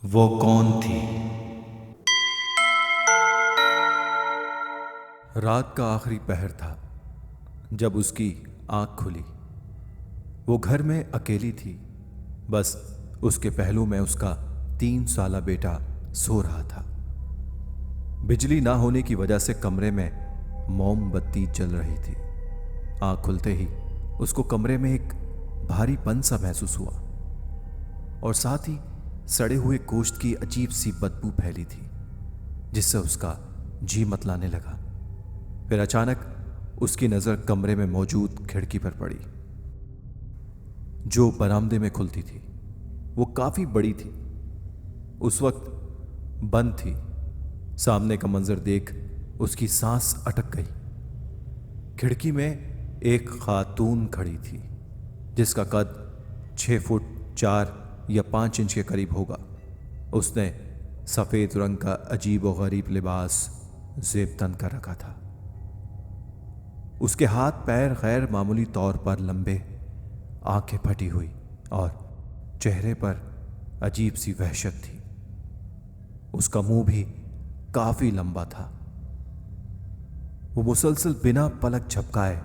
वो कौन थी? रात का आखिरी पहर था जब उसकी आंख खुली। वो घर में अकेली थी। बस उसके पहलू में उसका 3 साला बेटा सो रहा था। बिजली ना होने की वजह से कमरे में मोमबत्ती जल रही थी। आंख खुलते ही उसको कमरे में एक भारीपन सा महसूस हुआ और साथ ही सड़े हुए गोश्त की अजीब सी बदबू फैली थी, जिससे उसका जी मतलाने लगा। फिर अचानक उसकी नजर कमरे में मौजूद खिड़की पर पड़ी, जो बरामदे में खुलती थी। वो काफी बड़ी थी, उस वक्त बंद थी। सामने का मंजर देख उसकी सांस अटक गई। खिड़की में एक खातून खड़ी थी, जिसका कद 6 फुट 4 या 5 इंच के करीब होगा। उसने सफेद रंग का अजीब और गरीब लिबास जेब तन कर रखा था। उसके हाथ पैर गैर मामूली तौर पर लंबे, आंखें फटी हुई और चेहरे पर अजीब सी वहशत थी। उसका मुंह भी काफी लंबा था। वो मुसलसल बिना पलक झपकाए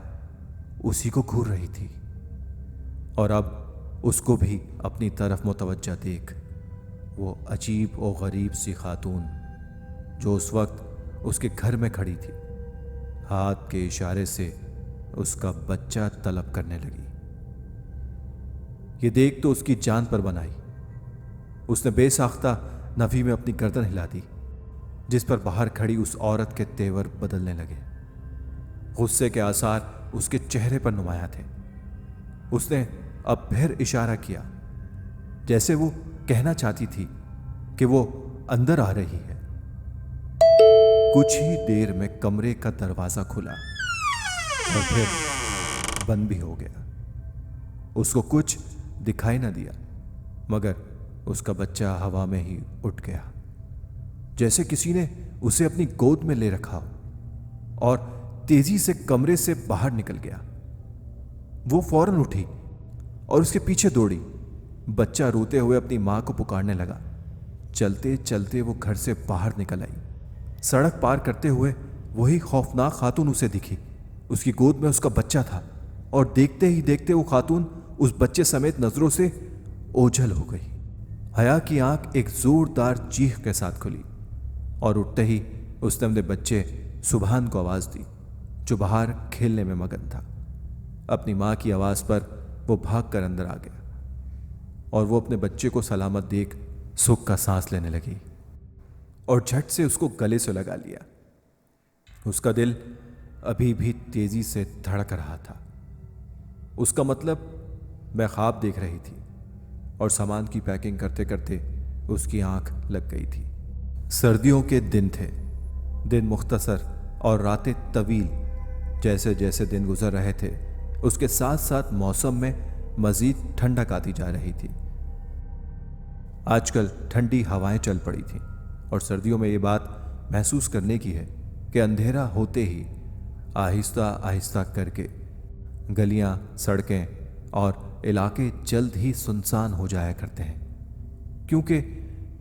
उसी को घूर रही थी और अब उसको भी अपनी तरफ मुतवज्जा देख वो अजीब और गरीब सी खातून, जो उस वक्त उसके घर में खड़ी थी, हाथ के इशारे से उसका बच्चा तलब करने लगी। ये देख तो उसकी जान पर बन आई। उसने बेसाख्ता नफी में अपनी गर्दन हिला दी, जिस पर बाहर खड़ी उस औरत के तेवर बदलने लगे। गुस्से के आसार उसके चेहरे पर नुमाया थे। उसने अब फिर इशारा किया, जैसे वो कहना चाहती थी कि वो अंदर आ रही है। कुछ ही देर में कमरे का दरवाजा खुला और फिर बंद भी हो गया। उसको कुछ दिखाई ना दिया, मगर उसका बच्चा हवा में ही उठ गया, जैसे किसी ने उसे अपनी गोद में ले रखा हो, और तेजी से कमरे से बाहर निकल गया। वो फौरन उठी और उसके पीछे दौड़ी। बच्चा रोते हुए अपनी मां को पुकारने लगा। चलते चलते वो घर से बाहर निकल आई। सड़क पार करते हुए वही खौफनाक खातून उसे दिखी। उसकी गोद में उसका बच्चा था और देखते ही देखते वो खातून उस बच्चे समेत नजरों से ओझल हो गई। हया की आंख एक जोरदार चीख के साथ खुली और उठते ही उसने अपने बच्चे सुभान को आवाज दी, जो बाहर खेलने में मगन था। अपनी मां की आवाज पर वो भागकर अंदर आ गया और वो अपने बच्चे को सलामत देख सुख का सांस लेने लगी और झट से उसको गले से लगा लिया। उसका दिल अभी भी तेजी से धड़क रहा था। उसका मतलब मैं ख्वाब देख रही थी और सामान की पैकिंग करते करते उसकी आंख लग गई थी। सर्दियों के दिन थे, दिन मुख्तसर और रातें तवील। जैसे जैसे दिन गुजर रहे थे, उसके साथ साथ मौसम में मजीद ठंडक आती जा रही थी। आजकल ठंडी हवाएं चल पड़ी थीं और सर्दियों में ये बात महसूस करने की है कि अंधेरा होते ही आहिस्ता आहिस्ता करके गलियां, सड़कें और इलाके जल्द ही सुनसान हो जाया करते हैं, क्योंकि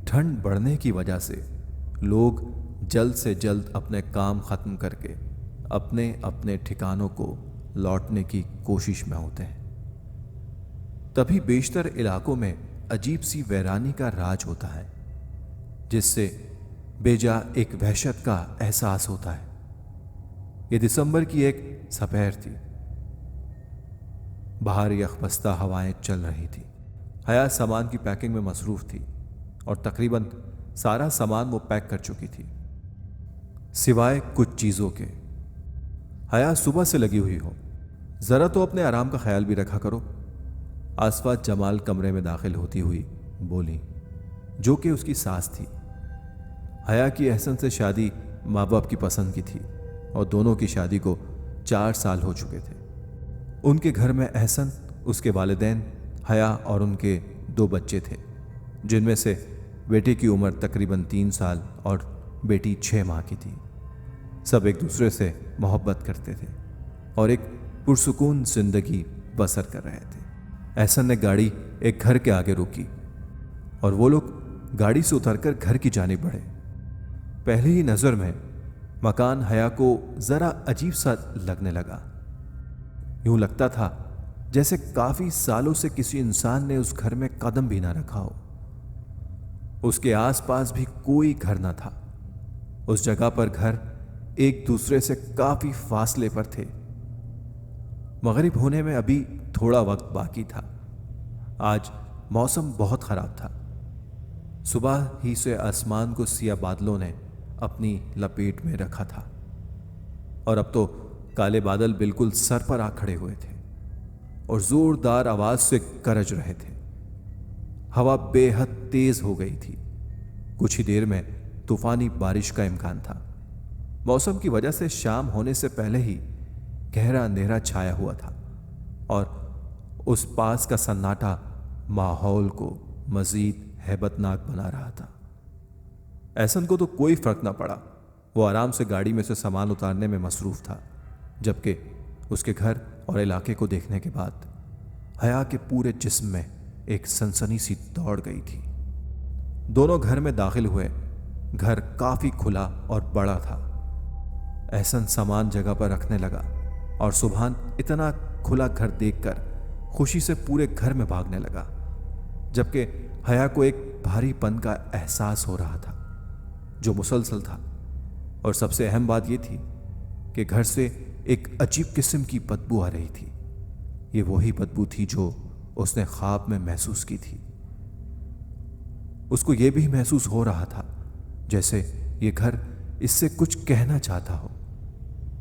ठंड बढ़ने की वजह से लोग जल्द से जल्द अपने काम खत्म करके अपने अपने ठिकानों को लौटने की कोशिश में होते हैं। तभी बेशतर इलाकों में अजीब सी वैरानी का राज होता है, जिससे बेजा एक वहशत का एहसास होता है। यह दिसंबर की एक सपहर थी। बाहर यखबस्ता हवाएं चल रही थी। हया सामान की पैकिंग में मसरूफ थी और तकरीबन सारा सामान वो पैक कर चुकी थी, सिवाय कुछ चीजों के। हया सुबह से लगी हुई हो, जरा तो अपने आराम का ख्याल भी रखा करो। आसफा जमाल कमरे में दाखिल होती हुई बोली, जो कि उसकी सास थी। हया की एहसन से शादी माँ बाप की पसंद की थी और दोनों की शादी को 4 साल हो चुके थे। उनके घर में एहसन, उसके वालिदैन, हया और उनके 2 बच्चे थे, जिनमें से बेटे की उम्र तकरीबन 3 साल और बेटी 6 माह की थी। सब एक दूसरे से मोहब्बत करते थे और एक पुरसुकून जिंदगी बसर कर रहे थे। एहसन ने गाड़ी एक घर के आगे रोकी और वो लोग गाड़ी से उतरकर घर की जानिब बढ़े। पहली ही नजर में मकान हया को जरा अजीब सा लगने लगा। यूं लगता था जैसे काफी सालों से किसी इंसान ने उस घर में कदम भी ना रखा हो। उसके आसपास भी कोई घर ना था। उस जगह पर घर एक दूसरे से काफी फासले पर थे। मगरिब होने में अभी थोड़ा वक्त बाकी था। आज मौसम बहुत खराब था। सुबह ही से आसमान को सिया बादलों ने अपनी लपेट में रखा था और अब तो काले बादल बिल्कुल सर पर आ खड़े हुए थे और जोरदार आवाज से गरज रहे थे। हवा बेहद तेज हो गई थी। कुछ ही देर में तूफानी बारिश का इम्कान था। मौसम की वजह से शाम होने से पहले ही गहरा अंधेरा छाया हुआ था और उस पास का सन्नाटा माहौल को मजीद हैबतनाक बना रहा था। एहसन को तो कोई फर्क ना पड़ा। वो आराम से गाड़ी में से सामान उतारने में मसरूफ था, जबकि उसके घर और इलाके को देखने के बाद हया के पूरे जिस्म में एक सनसनी सी दौड़ गई थी। दोनों घर में दाखिल हुए। घर काफी खुला और बड़ा था। एहसन सामान जगह पर रखने लगा और सुभान इतना खुला घर देखकर खुशी से पूरे घर में भागने लगा, जबकि हया को एक भारीपन का एहसास हो रहा था जो मुसलसल था। और सबसे अहम बात यह थी कि घर से एक अजीब किस्म की बदबू आ रही थी। ये वही बदबू थी जो उसने ख्वाब में महसूस की थी। उसको यह भी महसूस हो रहा था जैसे ये घर इससे कुछ कहना चाहता हो।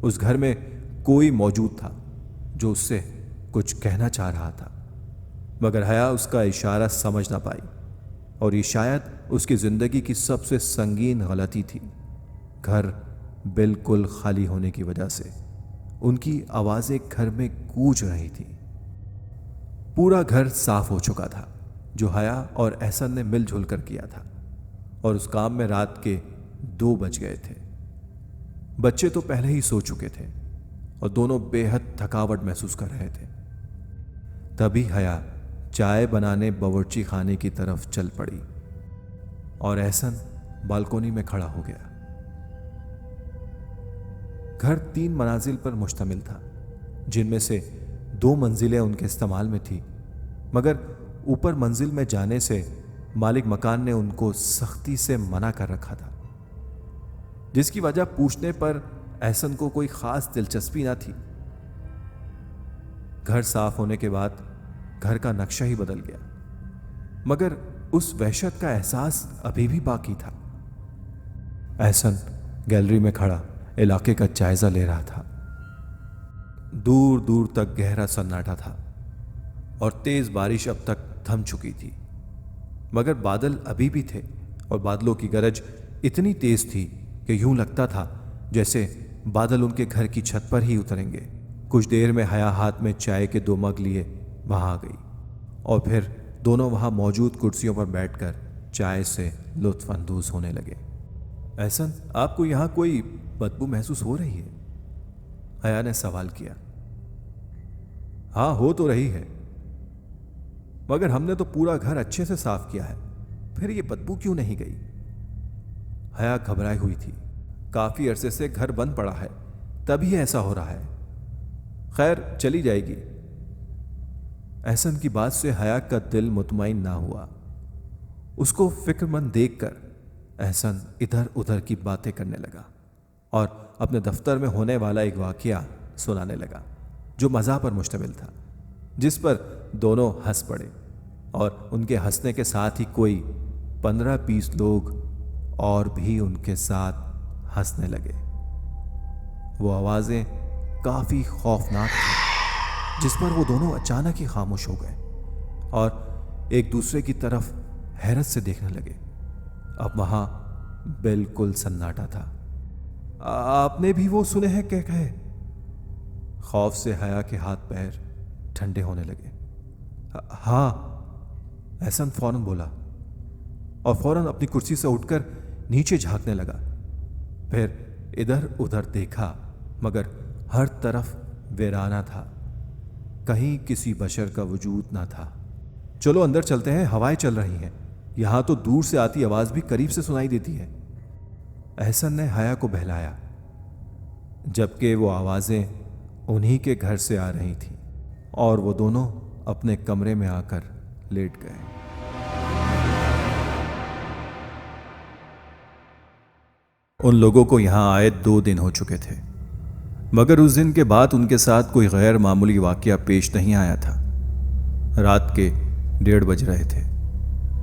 उस घर में कोई मौजूद था जो उससे कुछ कहना चाह रहा था, मगर हया उसका इशारा समझ ना पाई और ये शायद उसकी जिंदगी की सबसे संगीन गलती थी। घर बिल्कुल खाली होने की वजह से उनकी आवाजें घर में गूंज रही थी। पूरा घर साफ हो चुका था जो हया और एहसन ने मिलजुल कर किया था और उस काम में रात के 2 बज गए थे। बच्चे तो पहले ही सो चुके थे और दोनों बेहद थकावट महसूस कर रहे थे। तभी हया चाय बनाने बावर्ची खाने की तरफ चल पड़ी और एहसन बालकोनी में खड़ा हो गया। घर 3 मनाजिल पर मुश्तमिल था, जिनमें से 2 मंजिलें उनके इस्तेमाल में थी, मगर ऊपर मंजिल में जाने से मालिक मकान ने उनको सख्ती से मना कर रखा था, जिसकी वजह पूछने पर एहसन को कोई खास दिलचस्पी ना थी। घर साफ होने के बाद घर का नक्शा ही बदल गया, मगर उस वहशत का एहसास अभी भी बाकी था। एहसन गैलरी में खड़ा इलाके का जायजा ले रहा था। दूर दूर तक गहरा सन्नाटा था और तेज बारिश अब तक थम चुकी थी, मगर बादल अभी भी थे और बादलों की गरज इतनी तेज थी कि यूं लगता था जैसे बादल उनके घर की छत पर ही उतरेंगे। कुछ देर में हया हाथ में चाय के 2 मग लिए वहां आ गई और फिर दोनों वहां मौजूद कुर्सियों पर बैठकर चाय से लुत्फ अंदोज होने लगे। एहसन, आपको यहां कोई बदबू महसूस हो रही है? हया ने सवाल किया। हाँ, हो तो रही है, मगर हमने तो पूरा घर अच्छे से साफ किया है, फिर ये बदबू क्यों नहीं गई? हया घबराई हुई थी। काफी अरसे से घर बंद पड़ा है, तभी ऐसा हो रहा है। खैर, चली जाएगी। एहसन की बात से हया का दिल मुतमईन ना हुआ। उसको फिक्रमंद देखकर एहसन इधर उधर की बातें करने लगा और अपने दफ्तर में होने वाला एक वाकया सुनाने लगा जो मज़ाक पर मुश्तमिल था, जिस पर दोनों हंस पड़े और उनके हंसने के साथ ही कोई 15-20 लोग और भी उनके साथ हंसने लगे। वो आवाज़ें काफ़ी खौफनाक थी, जिस पर वो दोनों अचानक ही खामोश हो गए और एक दूसरे की तरफ हैरत से देखने लगे। अब वहां बिल्कुल सन्नाटा था। आपने भी वो सुने हैं क्या कहे? खौफ से हया के हाथ पैर ठंडे होने लगे। हाँ, एहसन फौरन बोला और फौरन अपनी कुर्सी से उठकर नीचे झांकने लगा। फिर इधर उधर देखा, मगर हर तरफ वीराना था, कहीं किसी बशर का वजूद ना था। चलो अंदर चलते हैं, हवाएं चल रही हैं। यहां तो दूर से आती आवाज भी करीब से सुनाई देती है। एहसन ने हया को बहलाया, जबकि वो आवाजें उन्हीं के घर से आ रही थीं और वो दोनों अपने कमरे में आकर लेट गए। उन लोगों को यहां आए 2 दिन हो चुके थे, मगर उस दिन के बाद उनके साथ कोई गैर मामूली वाकया पेश नहीं आया था। रात के 1:30 बज रहे थे।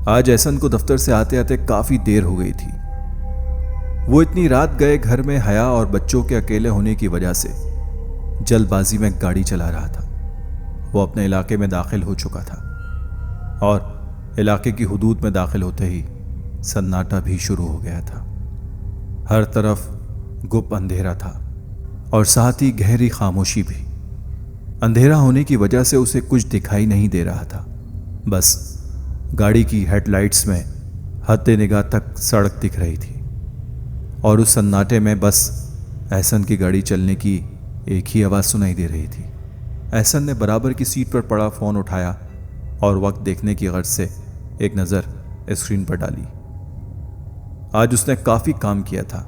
आज एहसन को दफ्तर से आते आते काफी देर हो गई थी। वो इतनी रात गए घर में हया और बच्चों के अकेले होने की वजह से जल्दबाजी में गाड़ी चला रहा था। वो अपने इलाके में दाखिल हो चुका था और इलाके की हुदूद में दाखिल होते ही सन्नाटा भी शुरू हो गया था। हर तरफ गुप अंधेरा था और साथ ही गहरी खामोशी भी। अंधेरा होने की वजह से उसे कुछ दिखाई नहीं दे रहा था। बस गाड़ी की हेडलाइट्स में हद निगाह तक सड़क दिख रही थी और उस सन्नाटे में बस एहसन की गाड़ी चलने की एक ही आवाज़ सुनाई दे रही थी। एहसन ने बराबर की सीट पर पड़ा फ़ोन उठाया और वक्त देखने की गर्ज से एक नज़र स्क्रीन पर डाली। आज उसने काफ़ी काम किया था,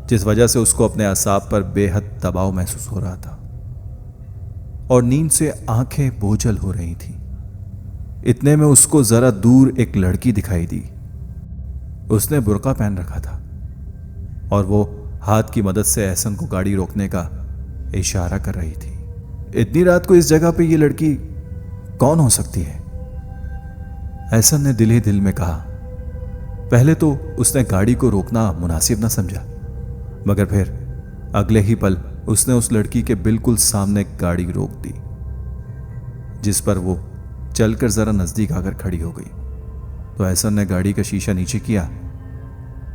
जिस वजह से उसको अपने असाब पर बेहद दबाव महसूस हो रहा था और नींद से आंखें बोझल हो रही थीं। इतने में उसको ज़रा दूर एक लड़की दिखाई दी। उसने बुर्का पहन रखा था और वो हाथ की मदद से एहसन को गाड़ी रोकने का इशारा कर रही थी। इतनी रात को इस जगह पे ये लड़की कौन हो सकती है? एहसन ने दिल ही दिल में कहा। पहले तो उसने गाड़ी को रोकना मुनासिब न समझा, मगर फिर अगले ही पल उसने उस लड़की के बिल्कुल सामने गाड़ी रोक दी, जिस पर वो चलकर जरा नजदीक आकर खड़ी हो गई। तो एहसन ने गाड़ी का शीशा नीचे किया।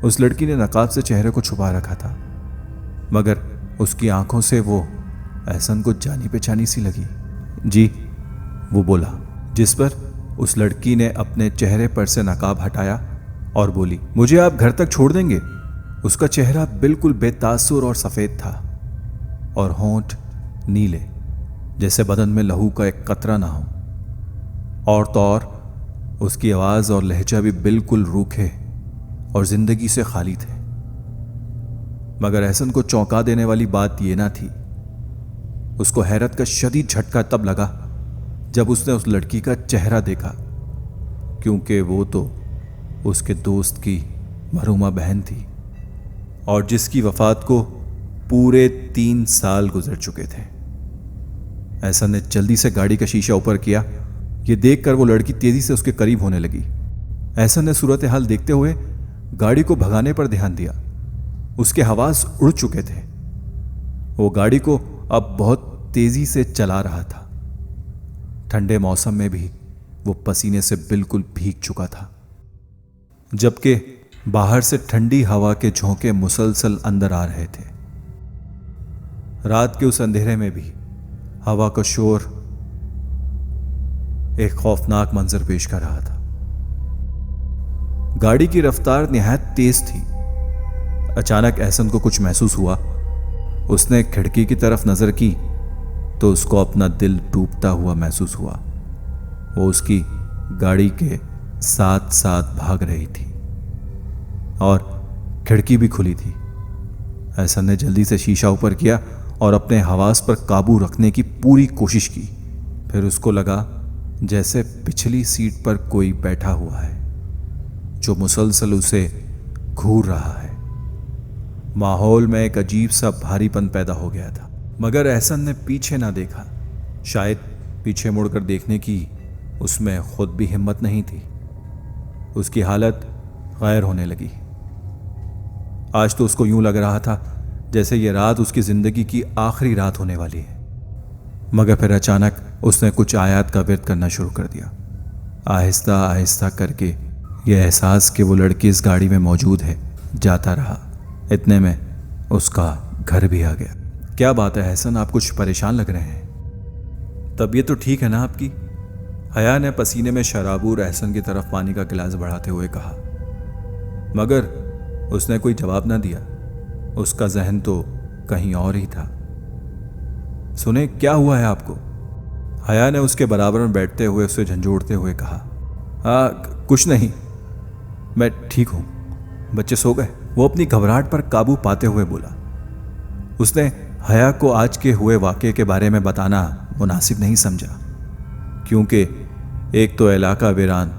उस लड़की ने नकाब से चेहरे को छुपा रखा था, मगर उसकी आंखों से वो एहसन को जानी पहचानी सी लगी। जी, वो बोला, जिस पर उस लड़की ने अपने चेहरे पर से नकाब हटाया और बोली, मुझे आप घर तक छोड़ देंगे? उसका चेहरा बिल्कुल बेतासुर और सफेद था और होंठ नीले, जैसे बदन में लहू का एक कतरा ना हो। और तो और उसकी आवाज और लहजा भी बिल्कुल रूखे और जिंदगी से खाली थे। मगर एहसन को चौंका देने वाली बात यह ना थी। उसको हैरत का शदीद झटका तब लगा जब उसने उस लड़की का चेहरा देखा, क्योंकि वो तो उसके दोस्त की मरहुमा बहन थी और जिसकी वफात को पूरे 3 साल गुजर चुके थे। एहसन ने जल्दी से गाड़ी का शीशा ऊपर किया। ये देखकर वो लड़की तेजी से उसके करीब होने लगी। एहसन ने सूरत हाल देखते हुए गाड़ी को भगाने पर ध्यान दिया। उसके हवास उड़ चुके थे। वो गाड़ी को अब बहुत तेजी से चला रहा था। ठंडे मौसम में भी वो पसीने से बिल्कुल भीग चुका था, जबकि बाहर से ठंडी हवा के झोंके मुसलसल अंदर आ रहे थे। रात के उस अंधेरे में भी हवा का शोर एक खौफनाक मंजर पेश कर रहा था। गाड़ी की रफ्तार निहायत तेज थी। अचानक एहसन को कुछ महसूस हुआ। उसने खिड़की की तरफ नजर की तो उसको अपना दिल डूबता हुआ महसूस हुआ। वो उसकी गाड़ी के साथ साथ भाग रही थी और खिड़की भी खुली थी। एहसन ने जल्दी से शीशा ऊपर किया और अपने हवास पर काबू रखने की पूरी कोशिश की। फिर उसको लगा जैसे पिछली सीट पर कोई बैठा हुआ है जो मुसलसल उसे घूर रहा है। माहौल में एक अजीब सा भारीपन पैदा हो गया था, मगर एहसन ने पीछे ना देखा। शायद पीछे मुड़कर देखने की उसमें खुद भी हिम्मत नहीं थी। उसकी हालत गैर होने लगी। आज तो उसको यूं लग रहा था जैसे ये रात उसकी जिंदगी की आखिरी रात होने वाली है। मगर फिर अचानक उसने कुछ आयत का विर्द करना शुरू कर दिया। आहिस्ता आहिस्ता करके यह एहसास कि वो लड़की इस गाड़ी में मौजूद है जाता रहा। इतने में उसका घर भी आ गया। क्या बात है एहसन, आप कुछ परेशान लग रहे हैं। तबीयत तो ठीक है ना आपकी? हया ने पसीने में शराबूर एहसन की तरफ पानी का गिलास बढ़ाते हुए कहा, मगर उसने कोई जवाब ना दिया। उसका जहन तो कहीं और ही था। सुने, क्या हुआ है आपको? हया ने उसके बराबर में बैठते हुए उसे झंझोड़ते हुए कहा। कुछ नहीं, मैं ठीक हूं, बच्चे सो गए? वो अपनी घबराहट पर काबू पाते हुए बोला। उसने हया को आज के हुए वाक़े के बारे में बताना मुनासिब नहीं समझा, क्योंकि एक तो इलाका वीरान,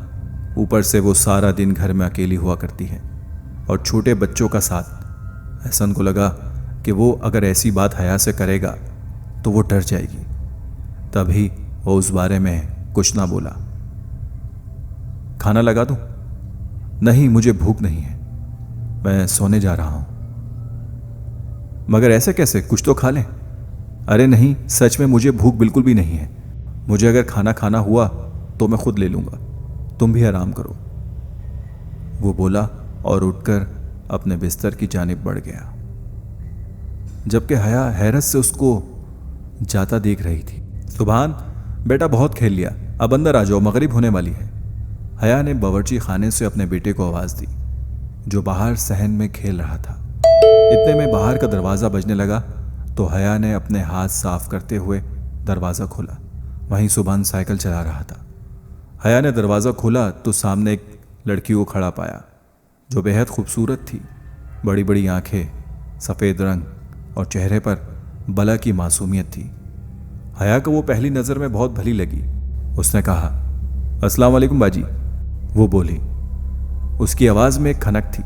ऊपर से वो सारा दिन घर में अकेली हुआ करती है और छोटे बच्चों का साथ। एहसन को लगा कि वो अगर ऐसी बात हया से करेगा तो वो डर जाएगी, तभी वो उस बारे में कुछ ना बोला। खाना लगा दूं? नहीं, मुझे भूख नहीं है, मैं सोने जा रहा हूं। मगर ऐसे कैसे, कुछ तो खा लें। अरे नहीं, सच में मुझे भूख बिल्कुल भी नहीं है। मुझे अगर खाना खाना हुआ तो मैं खुद ले लूंगा, तुम भी आराम करो, वो बोला और उठकर अपने बिस्तर की जानिब बढ़ गया, जबकि हया हैरत से उसको जाता देख रही थी। सुभान, बेटा बहुत खेल लिया, अब अंदर आ जाओ, मगरिब होने वाली है। हया ने बावर्ची खाने से अपने बेटे को आवाज़ दी, जो बाहर सहन में खेल रहा था। इतने में बाहर का दरवाज़ा बजने लगा तो हया ने अपने हाथ साफ करते हुए दरवाज़ा खोला। वहीं सुभान साइकिल चला रहा था। हया ने दरवाज़ा खोला तो सामने एक लड़की को खड़ा पाया, जो बेहद खूबसूरत थी। बड़ी बड़ी आंखें, सफ़ेद रंग और चेहरे पर बला की मासूमियत थी। हया को वो पहली नज़र में बहुत भली लगी। उसने कहा, अस्सलाम वालेकुम बाजी, वो बोली। उसकी आवाज़ में एक खनक थी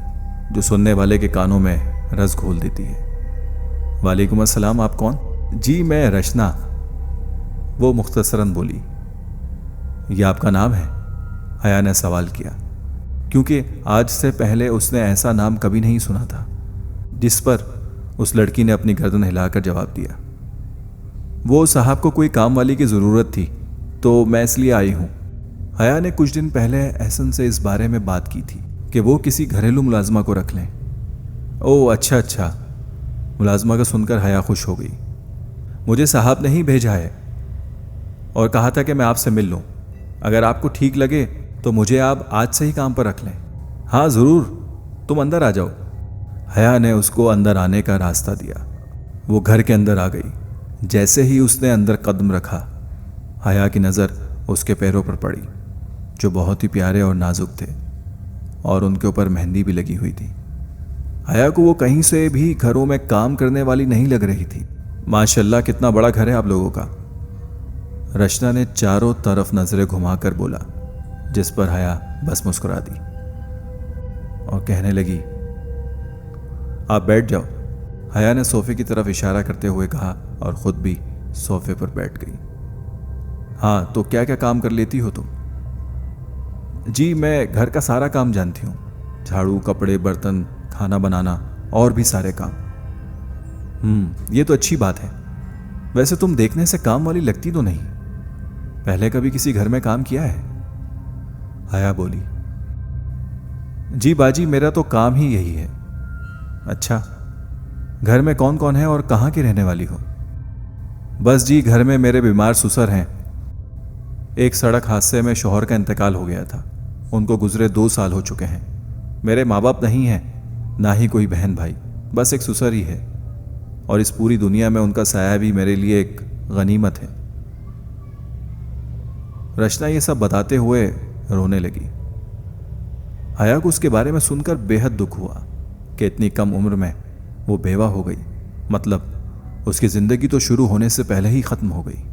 जो सुनने वाले के कानों में रस घोल देती है। वालेकुम अस्सलाम, आप कौन? जी मैं रचना, वो मुख्तसरन बोली। यह आपका नाम है? हया ने सवाल किया, क्योंकि आज से पहले उसने ऐसा नाम कभी नहीं सुना था। जिस पर उस लड़की ने अपनी गर्दन हिलाकर जवाब दिया, वो साहब को कोई काम वाली की ज़रूरत थी तो मैं इसलिए आई हूँ। हया ने कुछ दिन पहले एहसन से इस बारे में बात की थी कि वो किसी घरेलू मुलाजमा को रख लें। ओह अच्छा, मुलाजमा का सुनकर हया खुश हो गई। मुझे साहब ने ही भेजा है और कहा था कि मैं आपसे मिल लूँ। अगर आपको ठीक लगे तो मुझे आप आज से ही काम पर रख लें। हाँ ज़रूर, तुम अंदर आ जाओ। हया ने उसको अंदर आने का रास्ता दिया। वो घर के अंदर आ गई। जैसे ही उसने अंदर कदम रखा, हया की नज़र उसके पैरों पर पड़ी, जो बहुत ही प्यारे और नाजुक थे और उनके ऊपर मेहंदी भी लगी हुई थी। हया को वो कहीं से भी घरों में काम करने वाली नहीं लग रही थी। माशाल्लाह, कितना बड़ा घर है आप लोगों का। रचना ने चारों तरफ नजरें घुमाकर बोला, जिस पर हया बस मुस्कुरा दी और कहने लगी, आप बैठ जाओ। हया ने सोफे की तरफ इशारा करते हुए कहा और खुद भी सोफे पर बैठ गई। हाँ, तो क्या क्या काम कर लेती हो तुम? जी मैं घर का सारा काम जानती हूँ, झाड़ू, कपड़े, बर्तन, खाना बनाना और भी सारे काम। ये तो अच्छी बात है। वैसे तुम देखने से काम वाली लगती तो नहीं, पहले कभी किसी घर में काम किया है? हया बोली, जी बाजी मेरा तो काम ही यही है। अच्छा, घर में कौन कौन है और कहाँ की रहने वाली हो? बस जी, घर में मेरे बीमार ससुर हैं। एक सड़क हादसे में शौहर का इंतकाल हो गया था, उनको गुजरे 2 साल हो चुके हैं। मेरे माँ बाप नहीं हैं, ना ही कोई बहन भाई, बस एक ससुर ही है और इस पूरी दुनिया में उनका साया भी मेरे लिए एक गनीमत है। रचना ये सब बताते हुए रोने लगी। हया को उसके बारे में सुनकर बेहद दुख हुआ कि इतनी कम उम्र में वो बेवा हो गई। मतलब उसकी ज़िंदगी तो शुरू होने से पहले ही ख़त्म हो गई।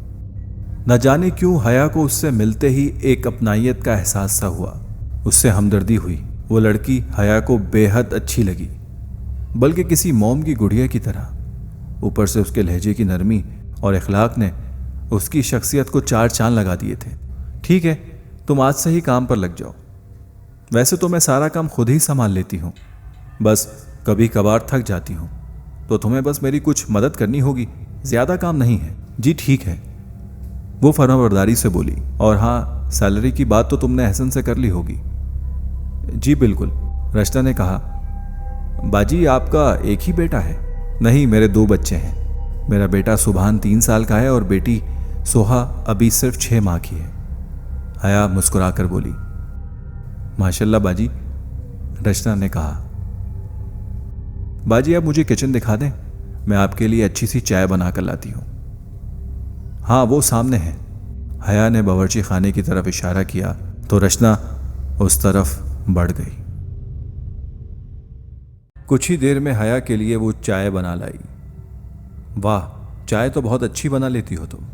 न जाने क्यों हया को उससे मिलते ही एक अपनाइयत का एहसास सा हुआ, उससे हमदर्दी हुई। वो लड़की हया को बेहद अच्छी लगी, बल्कि किसी मोम की गुड़िया की तरह। ऊपर से उसके लहजे की नरमी और इखलाक ने उसकी शख्सियत को 4 चांद लगा दिए थे। ठीक है, तुम आज से ही काम पर लग जाओ। वैसे तो मैं सारा काम खुद ही संभाल लेती हूँ, बस कभी कभार थक जाती हूँ, तो तुम्हें बस मेरी कुछ मदद करनी होगी, ज़्यादा काम नहीं है। जी ठीक है, वो फरमाबरदारी से बोली। और हाँ, सैलरी की बात तो तुमने एहसन से कर ली होगी। जी बिल्कुल, रचना ने कहा। बाजी आपका एक ही बेटा है? नहीं, मेरे 2 बच्चे हैं। मेरा बेटा सुभान 3 साल का है और बेटी सोहा अभी सिर्फ 6 माह की है। हया मुस्कुराकर बोली। माशाल्लाह बाजी, रचना ने कहा। बाजी आप मुझे किचन दिखा दें, मैं आपके लिए अच्छी सी चाय बना कर लाती हूँ। हाँ, वो सामने है। हया ने बावर्ची खाने की तरफ इशारा किया तो रचना उस तरफ बढ़ गई। कुछ ही देर में हया के लिए वो चाय बना लाई। वाह, चाय तो बहुत अच्छी बना लेती हो तुम,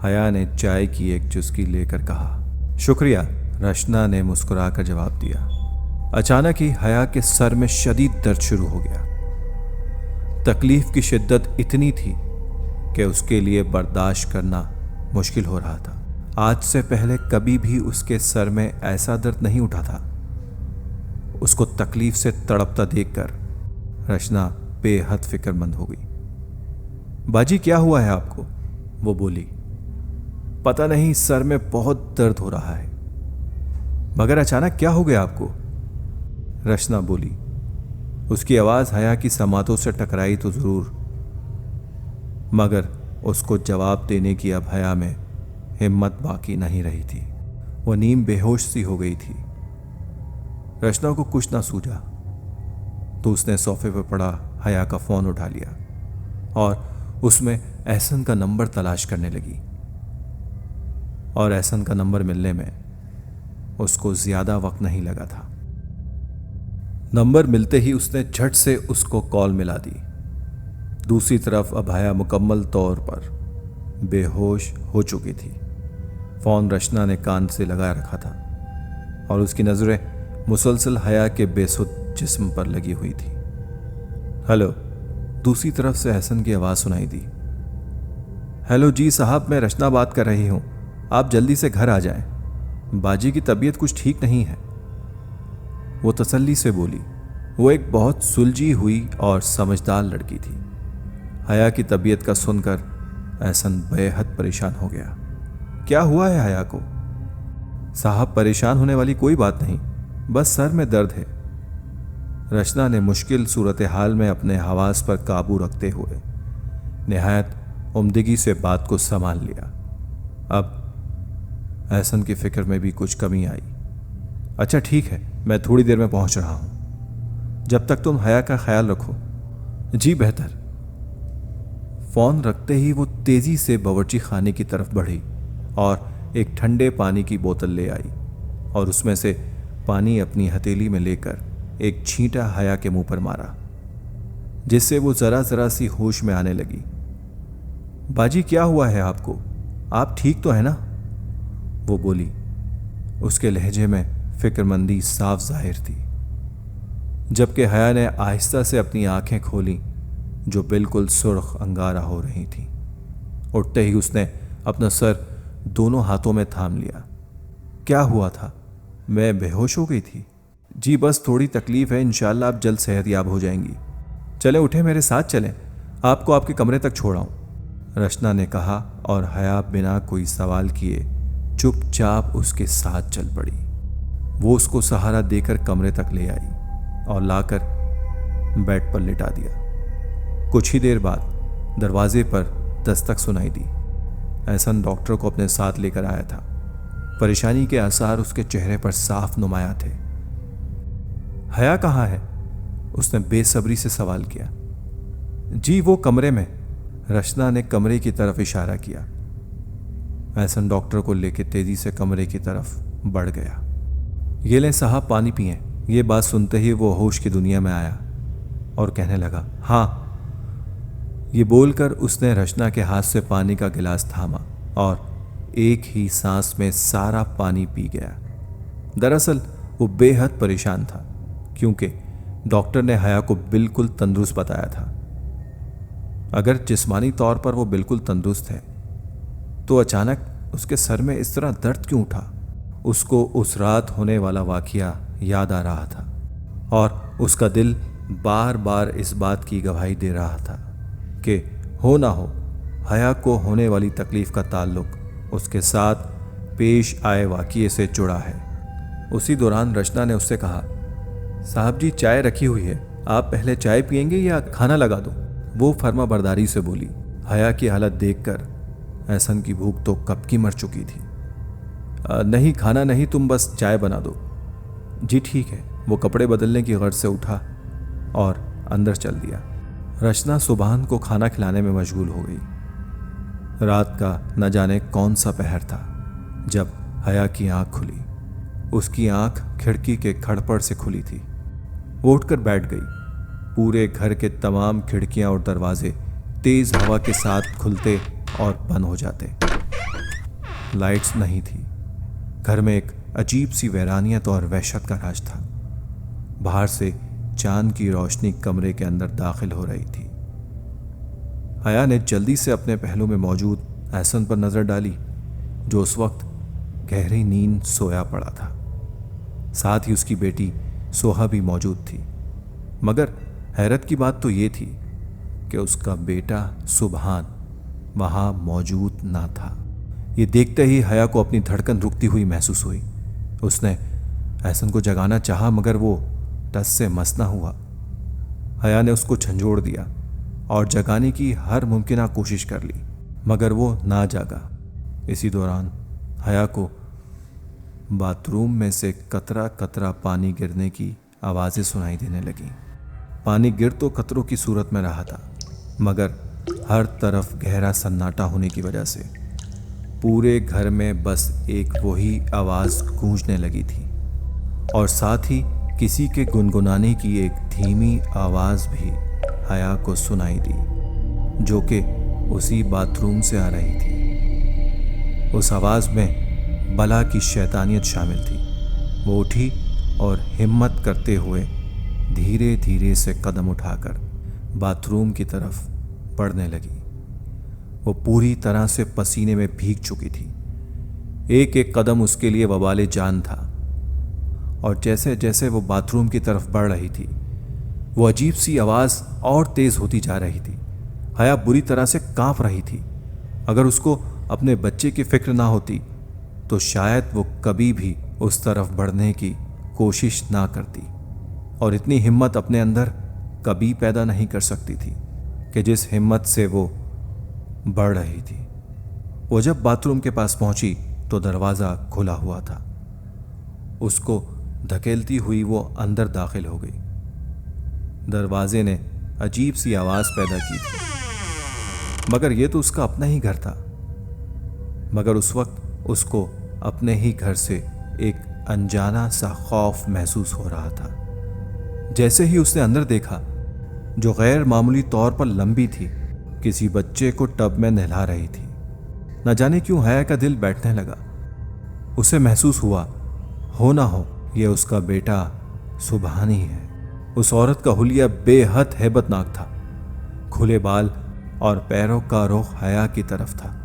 हया ने चाय की एक चुस्की लेकर कहा। शुक्रिया, रचना ने मुस्कुराकर जवाब दिया। अचानक ही हया के सर में शदीद दर्द शुरू हो गया। तकलीफ की शिद्दत इतनी थी कि उसके लिए बर्दाश्त करना मुश्किल हो रहा था। आज से पहले कभी भी उसके सर में ऐसा दर्द नहीं उठा था। उसको तकलीफ से तड़पता देखकर रचना बेहद फिक्रमंद हो गई। बाजी, क्या हुआ है आपको? वो बोली। पता नहीं, सर में बहुत दर्द हो रहा है। मगर अचानक क्या हो गया आपको? रचना बोली। उसकी आवाज हया की समातों से टकराई तो जरूर, मगर उसको जवाब देने की अब हया में हिम्मत बाकी नहीं रही थी। वह नीम बेहोश सी हो गई थी। रचना को कुछ ना सूझा तो उसने सोफे पर पड़ा हया का फोन उठा लिया और उसमें एहसन का नंबर तलाश करने लगी। और एहसन का नंबर मिलने में उसको ज्यादा वक्त नहीं लगा था। नंबर मिलते ही उसने झट से उसको कॉल मिला दी। दूसरी तरफ अब हया मुकम्मल तौर पर बेहोश हो चुकी थी। फोन रचना ने कान से लगा रखा था और उसकी नजरें मुसलसल हया के बेसुध जिस्म पर लगी हुई थी। हेलो, दूसरी तरफ से एहसन की आवाज सुनाई दी। हेलो जी साहब, मैं रचना बात कर रही हूं, आप जल्दी से घर आ जाएं। बाजी की तबीयत कुछ ठीक नहीं है, वो तसल्ली से बोली। वो एक बहुत सुलझी हुई और समझदार लड़की थी। हया की तबीयत का सुनकर एहसन बेहद परेशान हो गया। क्या हुआ है हया को? साहब, परेशान होने वाली कोई बात नहीं, बस सर में दर्द है। रचना ने मुश्किल सूरत हाल में अपने हवास पर काबू रखते हुए निहायत उम्दगी से बात को संभाल लिया। अब एहसन की फिक्र में भी कुछ कमी आई। अच्छा ठीक है, मैं थोड़ी देर में पहुंच रहा हूं, जब तक तुम हया का ख्याल रखो। जी बेहतर। फोन रखते ही वो तेजी से बावर्ची खाने की तरफ बढ़ी और एक ठंडे पानी की बोतल ले आई और उसमें से पानी अपनी हथेली में लेकर एक छींटा हया के मुंह पर मारा, जिससे वो जरा जरा सी होश में आने लगी। बाजी, क्या हुआ है आपको? आप ठीक तो है ना? वो बोली। उसके लहजे में फिक्रमंदी साफ जाहिर थी। जबकि हया ने आहिस्ता से अपनी आंखें खोली जो बिल्कुल सुर्ख अंगारा हो रही थी। उठते ही उसने अपना सर दोनों हाथों में थाम लिया। क्या हुआ था? मैं बेहोश हो गई थी। जी बस थोड़ी तकलीफ है, इंशाल्लाह आप जल्द सेहतयाब हो जाएंगी। चले उठे, मेरे साथ चलें, आपको आपके कमरे तक छोड़ाऊं, रचना ने कहा और हया बिना कोई सवाल किए चुपचाप उसके साथ चल पड़ी। वो उसको सहारा देकर कमरे तक ले आई और लाकर बेड पर लिटा दिया। कुछ ही देर बाद दरवाजे पर दस्तक सुनाई दी। एहसन डॉक्टर को अपने साथ लेकर आया था। परेशानी के आसार उसके चेहरे पर साफ नुमाया थे। हया कहाँ है? उसने बेसब्री से सवाल किया। जी वो कमरे में, रचना ने कमरे की तरफ इशारा किया। एहसन डॉक्टर को लेकर तेजी से कमरे की तरफ बढ़ गया। ये लें साहब, पानी पिएं। ये बात सुनते ही वो होश की दुनिया में आया और कहने लगा, हाँ। ये बोलकर उसने रचना के हाथ से पानी का गिलास थामा और एक ही सांस में सारा पानी पी गया। दरअसल वो बेहद परेशान था क्योंकि डॉक्टर ने हया को बिल्कुल तंदुरुस्त बताया था। अगर जिस्मानी तौर पर वो बिल्कुल तंदुरुस्त है तो अचानक उसके सर में इस तरह दर्द क्यों उठा? उसको उस रात होने वाला वाकया याद आ रहा था और उसका दिल बार बार इस बात की गवाही दे रहा था कि हो ना हो हया को होने वाली तकलीफ का ताल्लुक उसके साथ पेश आए वाकये से जुड़ा है। उसी दौरान रचना ने उससे कहा, साहब जी चाय रखी हुई है, आप पहले चाय पिएंगे या खाना लगा दूं? वो फर्मा बरदारी से बोली। हया की हालत देखकर एहसन की भूख तो कब की मर चुकी थी। नहीं खाना नहीं, तुम बस चाय बना दो। जी ठीक है। वो कपड़े बदलने की गर्ज से उठा और अंदर चल दिया। रचना सुबहान को खाना खिलाने में मशगूल हो गई। रात का न जाने कौन सा पहर था जब हया की आंख खुली। उसकी आंख खिड़की के खड़पड़ से खुली थी। वो उठकर बैठ गई। पूरे घर के तमाम खिड़कियां और दरवाजे तेज हवा के साथ खुलते और बंद हो जाते। लाइट्स नहीं थी। घर में एक अजीब सी वैरानियत और वहशत का राज था। बाहर से चांद की रोशनी कमरे के अंदर दाखिल हो रही थी। हया ने जल्दी से अपने पहलू में मौजूद एहसन पर नजर डाली, जो उस वक्त गहरी नींद सोया पड़ा था। साथ ही उसकी बेटी सोहा भी मौजूद थी। मगर हैरत की बात तो ये थी कि उसका बेटा सुबहान वहां मौजूद ना था। ये देखते ही हया को अपनी धड़कन रुकती हुई महसूस हुई। उसने एहसन को जगाना चाहा, मगर वो टस से मस ना हुआ। हया ने उसको झंझोड़ दिया और जगाने की हर मुमकिन कोशिश कर ली, मगर वो ना जागा। इसी दौरान हया को बाथरूम में से कतरा कतरा पानी गिरने की आवाज़ें सुनाई देने लगीं। पानी गिर तो कतरों की सूरत में रहा था, मगर हर तरफ गहरा सन्नाटा होने की वजह से पूरे घर में बस एक वही आवाज़ गूंजने लगी थी, और साथ ही किसी के गुनगुनाने की एक धीमी आवाज़ भी हया को सुनाई दी, जो कि उसी बाथरूम से आ रही थी। उस आवाज़ में बला की शैतानियत शामिल थी। वो उठी और हिम्मत करते हुए धीरे धीरे से कदम उठाकर बाथरूम की तरफ बढ़ने लगी। वो पूरी तरह से पसीने में भीग चुकी थी। एक एक कदम उसके लिए वबाले जान था, और जैसे जैसे वो बाथरूम की तरफ बढ़ रही थी, वो अजीब सी आवाज़ और तेज़ होती जा रही थी। हया बुरी तरह से कांप रही थी। अगर उसको अपने बच्चे की फिक्र ना होती तो शायद वो कभी भी उस तरफ बढ़ने की कोशिश ना करती, और इतनी हिम्मत अपने अंदर कभी पैदा नहीं कर सकती थी कि जिस हिम्मत से वो बढ़ रही थी। वो जब बाथरूम के पास पहुंची तो दरवाज़ा खुला हुआ था। उसको धकेलती हुई वो अंदर दाखिल हो गई। दरवाजे ने अजीब सी आवाज़ पैदा की थी, मगर ये तो उसका अपना ही घर था। मगर उस वक्त उसको अपने ही घर से एक अनजाना सा खौफ महसूस हो रहा था। जैसे ही उसने अंदर देखा, जो गैर मामूली तौर पर लंबी थी, किसी बच्चे को टब में नहला रही थी। न जाने क्यों हया का दिल बैठने लगा। उसे महसूस हुआ, हो ना हो यह उसका बेटा सुबहान ही है। उस औरत का हुलिया बेहद हैबतनाक था। खुले बाल और पैरों का रुख हया की तरफ था।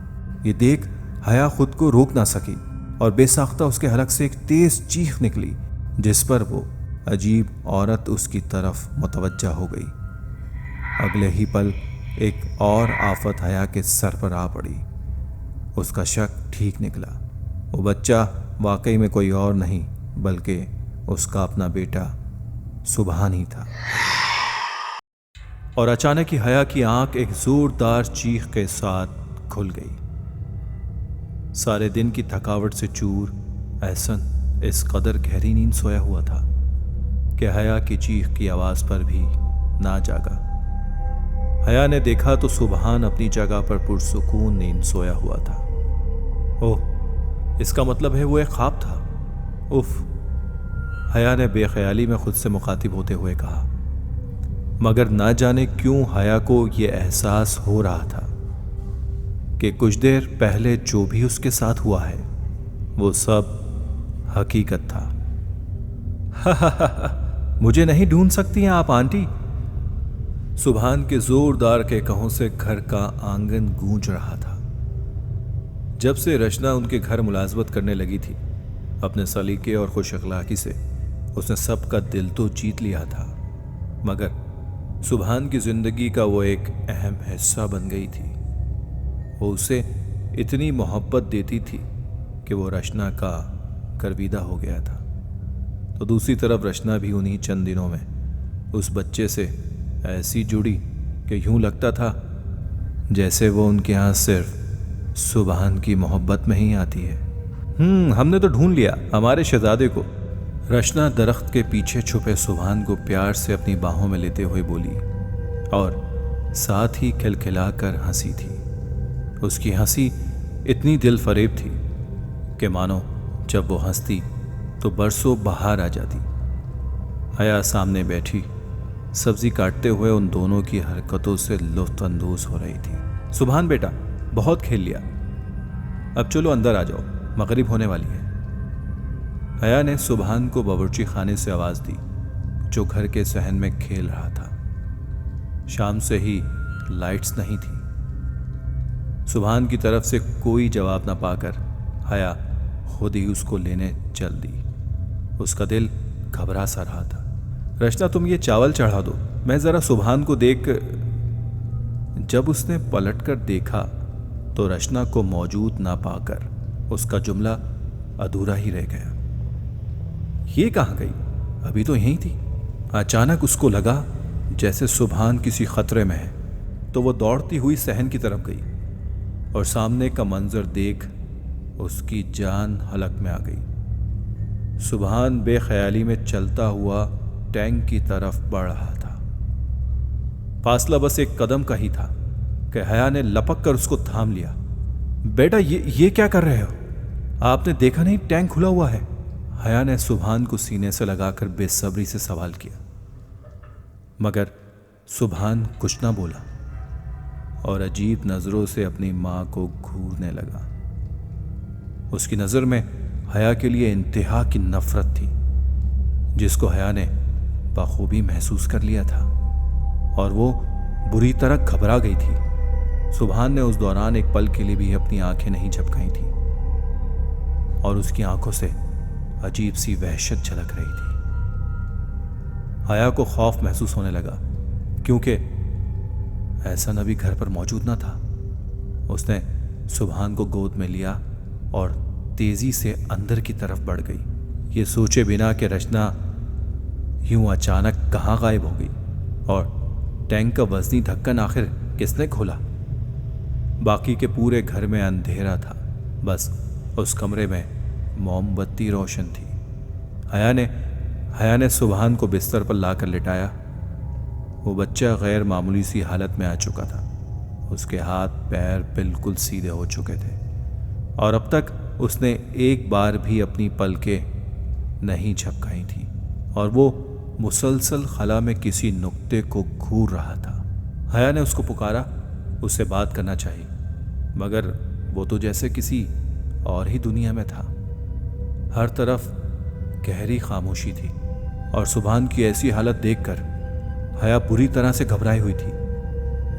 ये देख हया खुद को रोक ना सकी और बेसाख्ता उसके हलक से एक तेज चीख निकली, जिस पर वो अजीब औरत उसकी तरफ मुतवज्जा हो गई। अगले ही पल एक और आफत हया के सर पर आ पड़ी। उसका शक ठीक निकला। वो बच्चा वाकई में कोई और नहीं बल्कि उसका अपना बेटा सुबहान ही था। और अचानक ही हया की आंख एक जोरदार चीख के साथ खुल गई। सारे दिन की थकावट से चूर एहसन इस कदर गहरी नींद सोया हुआ था कि हया की चीख की आवाज पर भी ना जागा। हया ने देखा तो सुबहान अपनी जगह पर पुरसुकून नींद सोया हुआ था। ओह, इसका मतलब है वो एक ख्वाब था। उफ, हया ने बेख्याली में खुद से मुखातिब होते हुए कहा। मगर ना जाने क्यों हया को यह एहसास हो रहा था कि कुछ देर पहले जो भी उसके साथ हुआ है वो सब हकीकत था। मुझे नहीं ढूंढ सकती हैं आप आंटी। सुबहान के जोरदार के कहों से घर का आंगन गूंज रहा था। जब से रचना उनके घर मुलाजमत करने लगी थी, अपने सलीके और खुश अखलाकी से उसने सबका दिल तो जीत लिया था, मगर सुबहान की जिंदगी का वो एक अहम हिस्सा बन गई थी। वो उसे इतनी मोहब्बत देती थी कि वो रचना का करविदा हो गया था। तो दूसरी तरफ रचना भी उन्हीं चंद दिनों में उस बच्चे से ऐसी जुड़ी कि यूं लगता था जैसे वो उनके यहाँ सिर्फ सुबहान की मोहब्बत में ही आती है। हमने तो ढूंढ लिया हमारे शहजादे को। रचना दरख्त के पीछे छुपे सुबहान को प्यार से अपनी बाहों में लेते हुए बोली और साथ ही खिलखिलाकर हंसी थी। उसकी हंसी इतनी दिल फरेब थी कि मानो जब वो हंसती तो बरसों बाहर आ जाती। हया सामने बैठी सब्जी काटते हुए उन दोनों की हरकतों से लुत्फानंदोज हो रही थी। सुभान बेटा, बहुत खेल लिया, अब चलो अंदर आ जाओ, मगरिब होने वाली है। हया ने सुभान को बावर्ची खाने से आवाज दी, जो घर के सहन में खेल रहा था। शाम से ही लाइट्स नहीं थी। सुभान की तरफ से कोई जवाब ना पाकर हया खुद ही उसको लेने चल दी। उसका दिल घबरा सा रहा था। रचना, तुम ये चावल चढ़ा दो, मैं जरा सुभान को देख। जब उसने पलटकर देखा तो रचना को मौजूद ना पाकर उसका जुमला अधूरा ही रह गया। ये कहाँ गई? अभी तो यहीं थी। अचानक उसको लगा जैसे सुभान किसी खतरे में है, तो वो दौड़ती हुई सहन की तरफ गई और सामने का मंजर देख उसकी जान हलक में आ गई। सुभान बेख्याली में चलता हुआ टैंक की तरफ बढ़ रहा था। फासला बस एक कदम का ही था कि हया ने लपक कर उसको थाम लिया। बेटा, ये क्या कर रहे हो? आपने देखा नहीं टैंक खुला हुआ है? हया ने सुभान को सीने से लगाकर बेसब्री से सवाल किया, मगर सुभान कुछ ना बोला और अजीब नजरों से अपनी मां को घूरने लगा। उसकी नजर में हया के लिए इंतहा की नफरत थी, जिसको हया ने बखूबी महसूस कर लिया था, और वो बुरी तरह घबरा गई थी। सुभान ने उस दौरान एक पल के लिए भी अपनी आंखें नहीं झपकाई थी और उसकी आंखों से अजीब सी वहशत झलक रही थी। हया को खौफ महसूस होने लगा, क्योंकि ऐसा नबी घर पर मौजूद ना था। उसने सुभान को गोद में लिया और तेजी से अंदर की तरफ बढ़ गई, ये सोचे बिना कि रचना यूं अचानक कहाँ गायब हो गई और टैंक का वजनी ढक्कन आखिर किसने खोला। बाकी के पूरे घर में अंधेरा था, बस उस कमरे में मोमबत्ती रोशन थी। हया ने सुभान को बिस्तर पर लाकर लिटाया। वो बच्चा गैर मामूली सी हालत में आ चुका था। उसके हाथ पैर बिल्कुल सीधे हो चुके थे और अब तक उसने एक बार भी अपनी पलकें नहीं झपकाई थी और वो मुसलसल खला में किसी नुक्ते को घूर रहा था। हया ने उसको पुकारा, उससे बात करना चाहिए, मगर वो तो जैसे किसी और ही दुनिया में था। हर तरफ गहरी खामोशी थी और सुभान की ऐसी हालत देखकर हया बुरी तरह से घबराई हुई थी।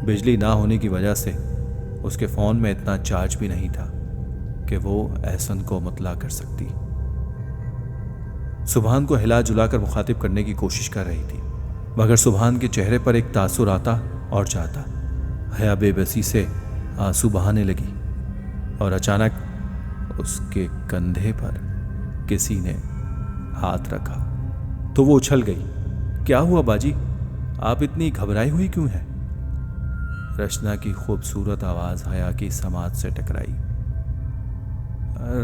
बिजली ना होने की वजह से उसके फ़ोन में इतना चार्ज भी नहीं था कि वो एहसन को मुतला कर सकती। सुभान को हिला जुलाकर मुखातिब करने की कोशिश कर रही थी, मगर सुभान के चेहरे पर एक तासुर आता और जाता। हया बेबसी से आंसू बहाने लगी और अचानक उसके कंधे पर किसी ने हाथ रखा तो वो उछल गई। क्या हुआ बाजी, आप इतनी घबराई हुई क्यों हैं? रचना की खूबसूरत आवाज हया की समाज से टकराई।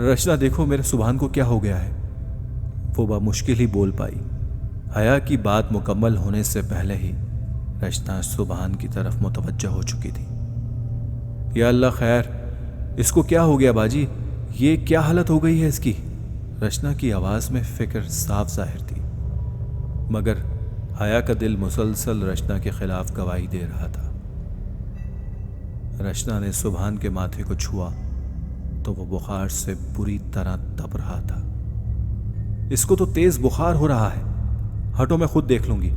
रचना, देखो मेरे सुभान को क्या हो गया है, वो बामुश्किल ही बोल पाई। हया की बात मुकम्मल होने से पहले ही रचना सुभान की तरफ मुतवज्जह हो चुकी थी। या अल्लाह खैर, इसको क्या हो गया बाजी, ये क्या हालत हो गई है इसकी? रचना की आवाज में फिक्र साफ जाहिर थी, मगर हया का दिल मुसलसल रचना के खिलाफ गवाही दे रहा था। रचना ने सुभान के माथे को छुआ तो वो बुखार से बुरी तरह तप रहा था। इसको तो तेज बुखार हो रहा है, हटो मैं खुद देख लूंगी,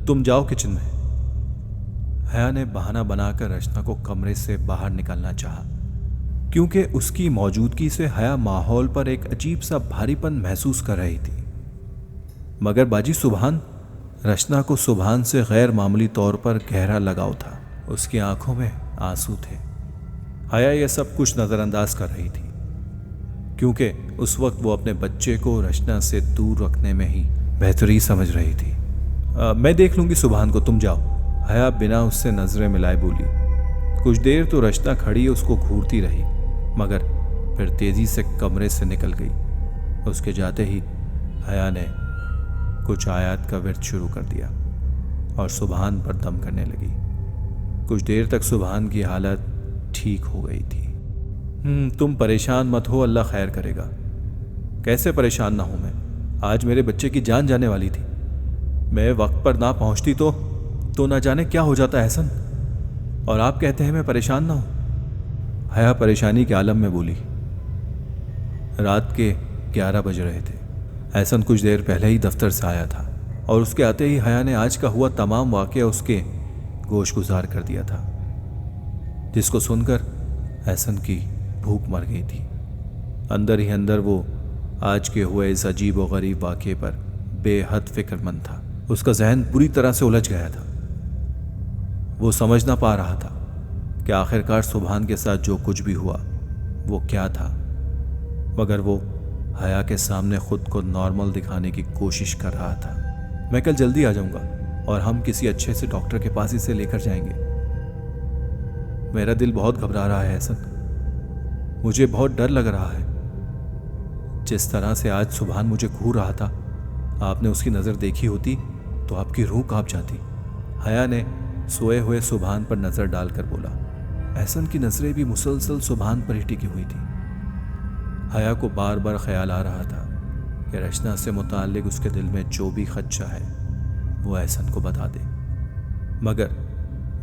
तुम जाओ किचन में। हया ने बहाना बनाकर रचना को कमरे से बाहर निकालना चाहा, क्योंकि उसकी मौजूदगी से हया माहौल पर एक अजीब सा भारीपन महसूस कर रही थी। मगर बाजी सुभान, रचना को सुभान से गैर मामूली तौर पर गहरा लगाव था। उसकी आंखों में आंसू थे। हया यह सब कुछ नज़रअंदाज कर रही थी, क्योंकि उस वक्त वो अपने बच्चे को रचना से दूर रखने में ही बेहतरी समझ रही थी। मैं देख लूंगी सुभान को, तुम जाओ। हया बिना उससे नजरें मिलाए बोली। कुछ देर तो रचना खड़ी उसको घूरती रही, मगर फिर तेजी से कमरे से निकल गई। उसके जाते ही हया ने कुछ आयत का विर्द शुरू कर दिया और सुभान पर दम करने लगी। कुछ देर तक सुभान की हालत ठीक हो गई थी। तुम परेशान मत हो, अल्लाह खैर करेगा। कैसे परेशान ना हूं मैं, आज मेरे बच्चे की जान जाने वाली थी। मैं वक्त पर ना पहुंचती तो ना जाने क्या हो जाता एहसन। और आप कहते हैं मैं परेशान ना हूं। हया परेशानी के आलम में बोली। रात के 11 बज रहे थे। एहसन कुछ देर पहले ही दफ्तर से आया था और उसके आते ही हया ने आज का हुआ तमाम वाक़या उसके गोश गुजार कर दिया था, जिसको सुनकर एहसन की भूख मर गई थी। अंदर ही अंदर वो आज के हुए इस अजीब व गरीब वाक़े पर बेहद फिक्रमंद था। उसका जहन बुरी तरह से उलझ गया था। वो समझ ना पा रहा था कि आखिरकार सुभान के साथ जो कुछ भी हुआ वो क्या था, मगर वो हया के सामने खुद को नॉर्मल दिखाने की कोशिश कर रहा था। मैं कल जल्दी आ जाऊंगा और हम किसी अच्छे से डॉक्टर के पास इसे लेकर जाएंगे। मेरा दिल बहुत घबरा रहा है एहसन, मुझे बहुत डर लग रहा है। जिस तरह से आज सुभान मुझे घूर रहा था, आपने उसकी नज़र देखी होती तो आपकी रूह कांप जाती। हया ने सोए हुए सुभान पर नज़र डालकर बोला। एहसन की नज़रें भी मुसलसल सुभान पर ही टिकी हुई थी। हया को बार बार ख्याल आ रहा था कि रचना से मुताल्लिक उसके दिल में जो भी खदशा है वो एहसन को बता दे, मगर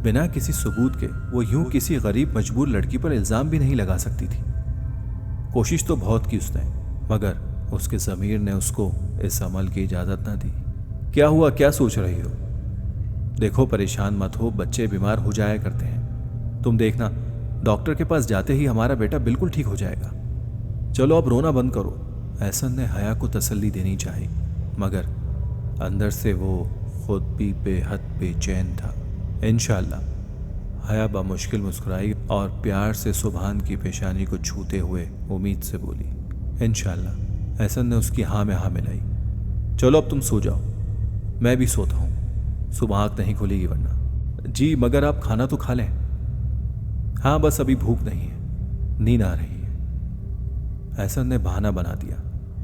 बिना किसी सबूत के वो यूं किसी गरीब मजबूर लड़की पर इल्ज़ाम भी नहीं लगा सकती थी। कोशिश तो बहुत की उसने, मगर उसके ज़मीर ने उसको इस अमल की इजाज़त ना दी। क्या हुआ, क्या सोच रही हो? देखो परेशान मत हो, बच्चे बीमार हो जाया करते हैं। तुम देखना डॉक्टर के पास जाते ही हमारा बेटा बिल्कुल ठीक हो जाएगा। चलो अब रोना बंद करो। एहसन ने हया को तसल्ली देनी चाही, मगर अंदर से वो खुद भी बेहद बेचैन था। इंशाअल्लाह। हया बामुश्किल मुस्कुराई और प्यार से सुभान की पेशानी को छूते हुए उम्मीद से बोली, इंशाअल्लाह। एहसन ने उसकी हाँ में हाँ मिलाई। चलो अब तुम सो जाओ, मैं भी सोता हूँ, सुबह आँख नहीं खुलेगी वरना। जी मगर आप खाना तो खा लें। हाँ बस अभी भूख नहीं है, नींद आ रही है। एहसन ने बहाना बना दिया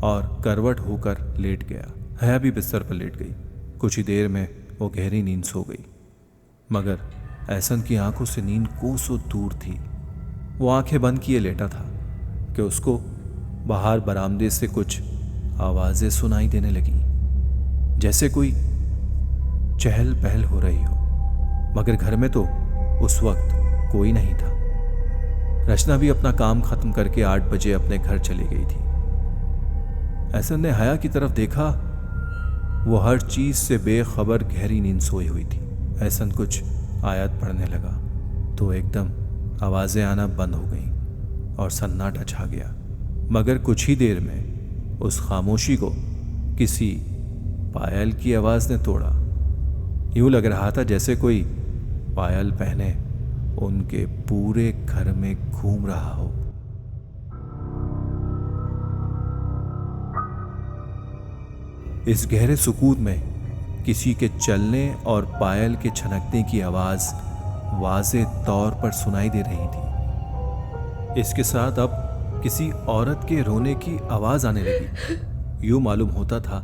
और करवट होकर लेट गया। हया भी बिस्तर पर लेट गई। कुछ ही देर में वो गहरी नींद सो गई, मगर एहसन की आंखों से नींद कोसों दूर थी। वो आंखें बंद किए लेटा था कि उसको बाहर बरामदे से कुछ आवाज़ें सुनाई देने लगी, जैसे कोई चहल पहल हो रही हो, मगर घर में तो उस वक्त कोई नहीं था। रचना भी अपना काम खत्म करके 8 बजे अपने घर चली गई थी। एहसन ने हया की तरफ देखा, वो हर चीज से बेखबर गहरी नींद सोई हुई थी। एहसन कुछ आयत पढ़ने लगा तो एकदम आवाज़ें आना बंद हो गईं और सन्नाटा छा गया, मगर कुछ ही देर में उस खामोशी को किसी पायल की आवाज़ ने तोड़ा। यूं लग रहा था जैसे कोई पायल पहने उनके पूरे घर में घूम रहा हो। इस गहरे सुकूत में किसी के चलने और पायल के छनकने की आवाज वाज़े तौर पर सुनाई दे रही थी। इसके साथ अब किसी औरत के रोने की आवाज आने लगी। यूं मालूम होता था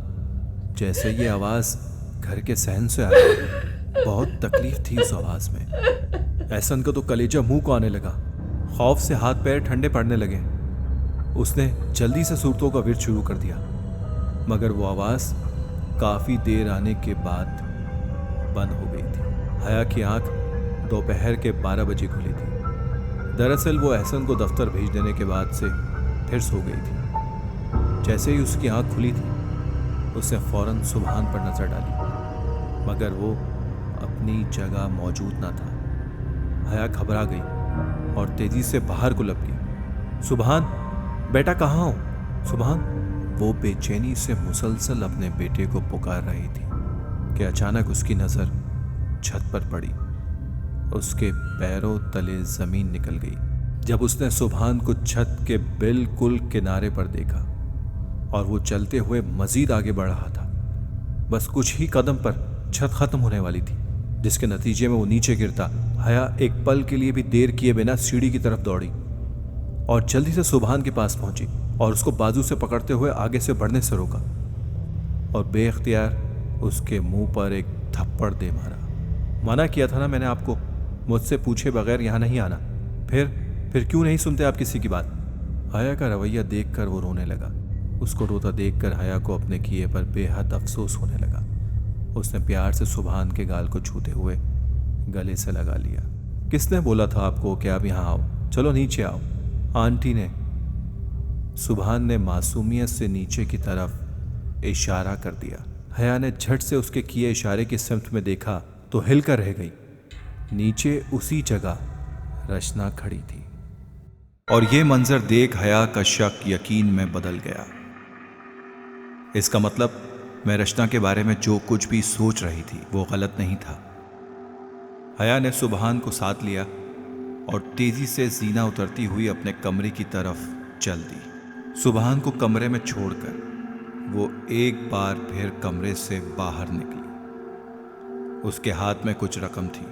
जैसे ये आवाज घर के सहन से आ रही है। बहुत तकलीफ थी उस आवाज में। एहसन का तो कलेजा मुंह को आने लगा। खौफ से हाथ पैर ठंडे पड़ने लगे। उसने जल्दी से सूरतों का विर्द शुरू कर दिया, मगर वो आवाज़ काफ़ी देर आने के बाद बंद हो गई थी। हया की आंख दोपहर के 12 बजे खुली थी। दरअसल वो एहसन को दफ्तर भेज देने के बाद से फिर सो गई थी। जैसे ही उसकी आंख खुली थी, उसने फौरन सुभान पर नज़र डाली, मगर वो अपनी जगह मौजूद ना था। हया घबरा गई और तेजी से बाहर को लपकी। सुभान, बेटा कहाँ हो? सुभान। वो बेचैनी से मुसलसल अपने बेटे को पुकार रही थी कि अचानक उसकी नज़र छत पर पड़ी। उसके पैरों तले ज़मीन निकल गई जब उसने सुभान को छत के बिल्कुल किनारे पर देखा और वो चलते हुए मजीद आगे बढ़ रहा था। बस कुछ ही कदम पर छत खत्म होने वाली थी, जिसके नतीजे में वो नीचे गिरता। हया एक पल के लिए भी देर किए बिना सीढ़ी की तरफ दौड़ी और जल्दी से सुभान के पास पहुंची और उसको बाजू से पकड़ते हुए आगे से बढ़ने से रोका और बेख्तियार उसके मुंह पर एक थप्पड़ दे मारा। मना किया था ना मैंने आपको, मुझसे पूछे बगैर यहाँ नहीं आना। फिर क्यों नहीं सुनते आप किसी की बात? हया का रवैया देखकर वो रोने लगा। उसको रोता देखकर हया को अपने किए पर बेहद अफसोस होने लगा। उसने प्यार से सुभान के गाल को छूते हुए गले से लगा लिया। किसने बोला था आपको कि आप यहाँ आओ? चलो नीचे आओ। आंटी ने। सुभान ने मासूमियत से नीचे की तरफ इशारा कर दिया। हया ने झट से उसके किए इशारे की सिमत में देखा तो हिलकर रह गई। नीचे उसी जगह रचना खड़ी थी और ये मंजर देख हया का शक यकीन में बदल गया। इसका मतलब मैं रचना के बारे में जो कुछ भी सोच रही थी वो गलत नहीं था। हया ने सुभान को साथ लिया और तेजी से जीना उतरती हुई अपने कमरे की तरफ चल दी। सुभान को कमरे में छोड़कर वो एक बार फिर कमरे से बाहर निकली। उसके हाथ में कुछ रकम थी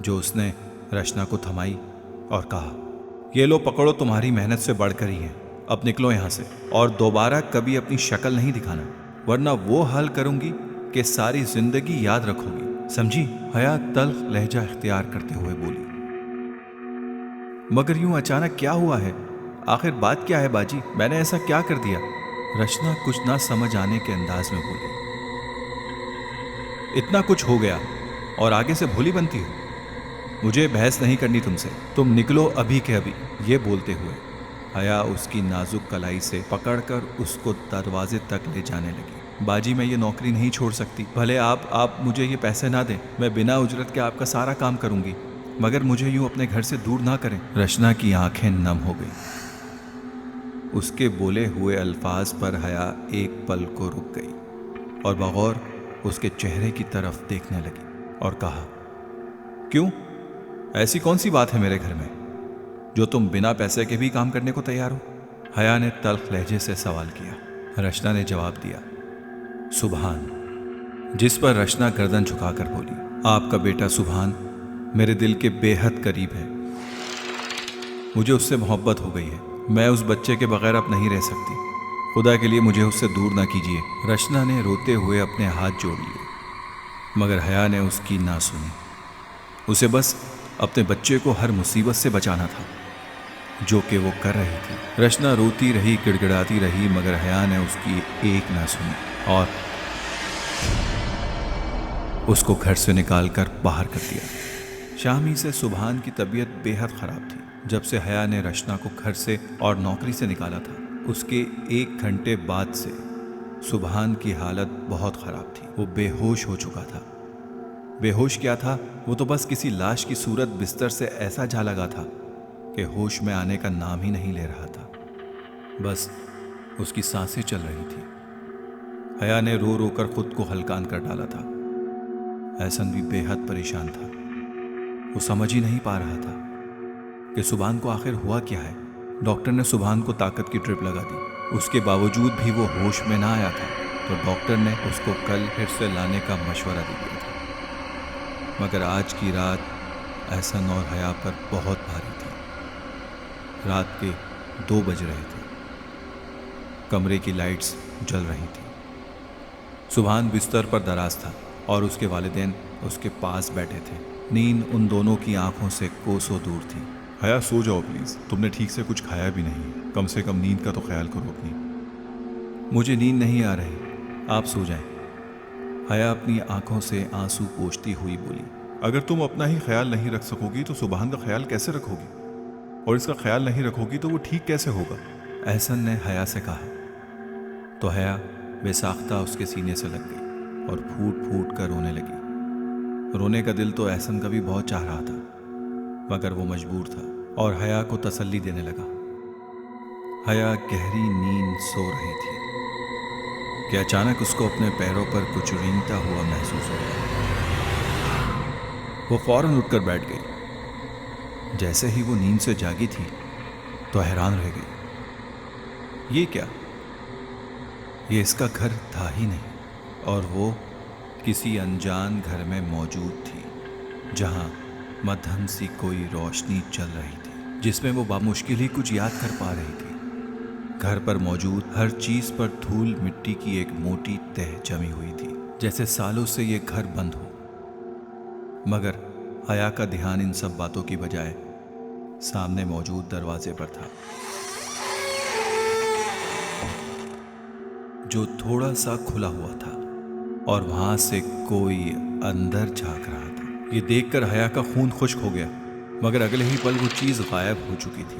जो उसने रचना को थमाई और कहा, ये लो पकड़ो, तुम्हारी मेहनत से बढ़कर ही है। अब निकलो यहां से और दोबारा कभी अपनी शक्ल नहीं दिखाना, वरना वो हाल करूंगी कि सारी जिंदगी याद रखोगी, समझी? हया तल्ख लहजा इख्तियार करते हुए बोली। मगर यूं अचानक क्या हुआ है? आखिर बात क्या है बाजी? मैंने ऐसा क्या कर दिया? रचना कुछ ना समझ आने के अंदाज में बोली। इतना कुछ हो गया और आगे से भोली बनती हो? मुझे बहस नहीं करनी तुमसे, तुम निकलो अभी के अभी। ये बोलते हुए हया उसकी नाजुक कलाई से पकड़कर उसको दरवाजे तक ले जाने लगी। बाजी, मैं ये नौकरी नहीं छोड़ सकती। भले आप मुझे ये पैसे ना दें, मैं बिना उजरत के आपका सारा काम करूंगी, मगर मुझे यूं अपने घर से दूर ना करें। रचना की आंखें नम हो गई। उसके बोले हुए अल्फाज पर हया एक पल को रुक गई और बगौर उसके चेहरे की तरफ देखने लगी और कहा, क्यों? ऐसी कौन सी बात है मेरे घर में जो तुम बिना पैसे के भी काम करने को तैयार हो? हया ने तल्ख लहजे से सवाल किया। रचना ने जवाब दिया, सुभान। जिस पर रचना गर्दन झुकाकर बोली, आपका बेटा सुभान मेरे दिल के बेहद करीब है। मुझे उससे मोहब्बत हो गई है। मैं उस बच्चे के बगैर अब नहीं रह सकती। खुदा के लिए मुझे उससे दूर ना कीजिए। रचना ने रोते हुए अपने हाथ जोड़ लिए, मगर हया ने उसकी ना सुनी। उसे बस अपने बच्चे को हर मुसीबत से बचाना था, जो कि वो कर रही थी। रचना रोती रही, गिड़गिड़ाती रही, मगर हया ने उसकी एक ना सुनी और उसको घर से निकालकर बाहर कर दिया। शामी से सुभान की तबीयत बेहद खराब थी। जब से हया ने रचना को घर से और नौकरी से निकाला था, उसके 1 घंटे बाद से सुभान की हालत बहुत खराब थी। वो बेहोश हो चुका था। बेहोश क्या था, वो तो बस किसी लाश की सूरत बिस्तर से ऐसा जा लगा था कि होश में आने का नाम ही नहीं ले रहा था। बस उसकी सांसें चल रही थी। हया ने रो रो कर खुद को हलकान कर डाला था। एहसन भी बेहद परेशान था। वो समझ ही नहीं पा रहा था कि सुभान को आखिर हुआ क्या है। डॉक्टर ने सुभान को ताकत की ड्रिप लगा दी। उसके बावजूद भी वो होश में ना आया था, तो डॉक्टर ने उसको कल फिर से लाने का मशवरा दे दिया था। मगर आज की रात एहसन और हया पर बहुत भारी थी। रात के 2 बज रहे थे। कमरे की लाइट्स जल रही थी। सुभान बिस्तर पर दराज था और उसके वालिदैन उसके पास बैठे थे। नींद उन दोनों की आंखों से कोसों दूर थी। हया, सो जाओ प्लीज। तुमने ठीक से कुछ खाया भी नहीं। कम से कम नींद का तो ख्याल करो अपनी। मुझे नींद नहीं आ रही, आप सो जाएं। हया अपनी आंखों से आंसू पोंछती हुई बोली। अगर तुम अपना ही ख्याल नहीं रख सकोगी तो सुभान का ख्याल कैसे रखोगी? और इसका ख्याल नहीं रखोगी तो वो ठीक कैसे होगा? एहसन ने हया से कहा। तो हया बेसाख्ता उसके सीने से लग गई और फूट फूट कर रोने लगी। रोने का दिल तो एहसन का भी बहुत चाह रहा था, मगर वो मजबूर था और हया को तसल्ली देने लगा। हया गहरी नींद सो रही थी कि अचानक उसको अपने पैरों पर कुछ रेंगता हुआ महसूस हुआ। वो फौरन उठकर बैठ गई। जैसे ही वो नींद से जागी थी तो हैरान रह गई। ये क्या? ये इसका घर था ही नहीं और वो किसी अनजान घर में मौजूद थी, जहां मध्यम सी कोई रोशनी चल रही थी, जिसमें वो बामुश्किल ही कुछ याद कर पा रही थी। घर पर मौजूद हर चीज पर धूल मिट्टी की एक मोटी तह जमी हुई थी, जैसे सालों से ये घर बंद हो। मगर हया का ध्यान इन सब बातों की बजाय सामने मौजूद दरवाजे पर था, जो थोड़ा सा खुला हुआ था। और वहां से कोई अंदर झांक रहा था। ये देखकर हया का खून खुश्क हो गया, मगर अगले ही पल वो चीज गायब हो चुकी थी।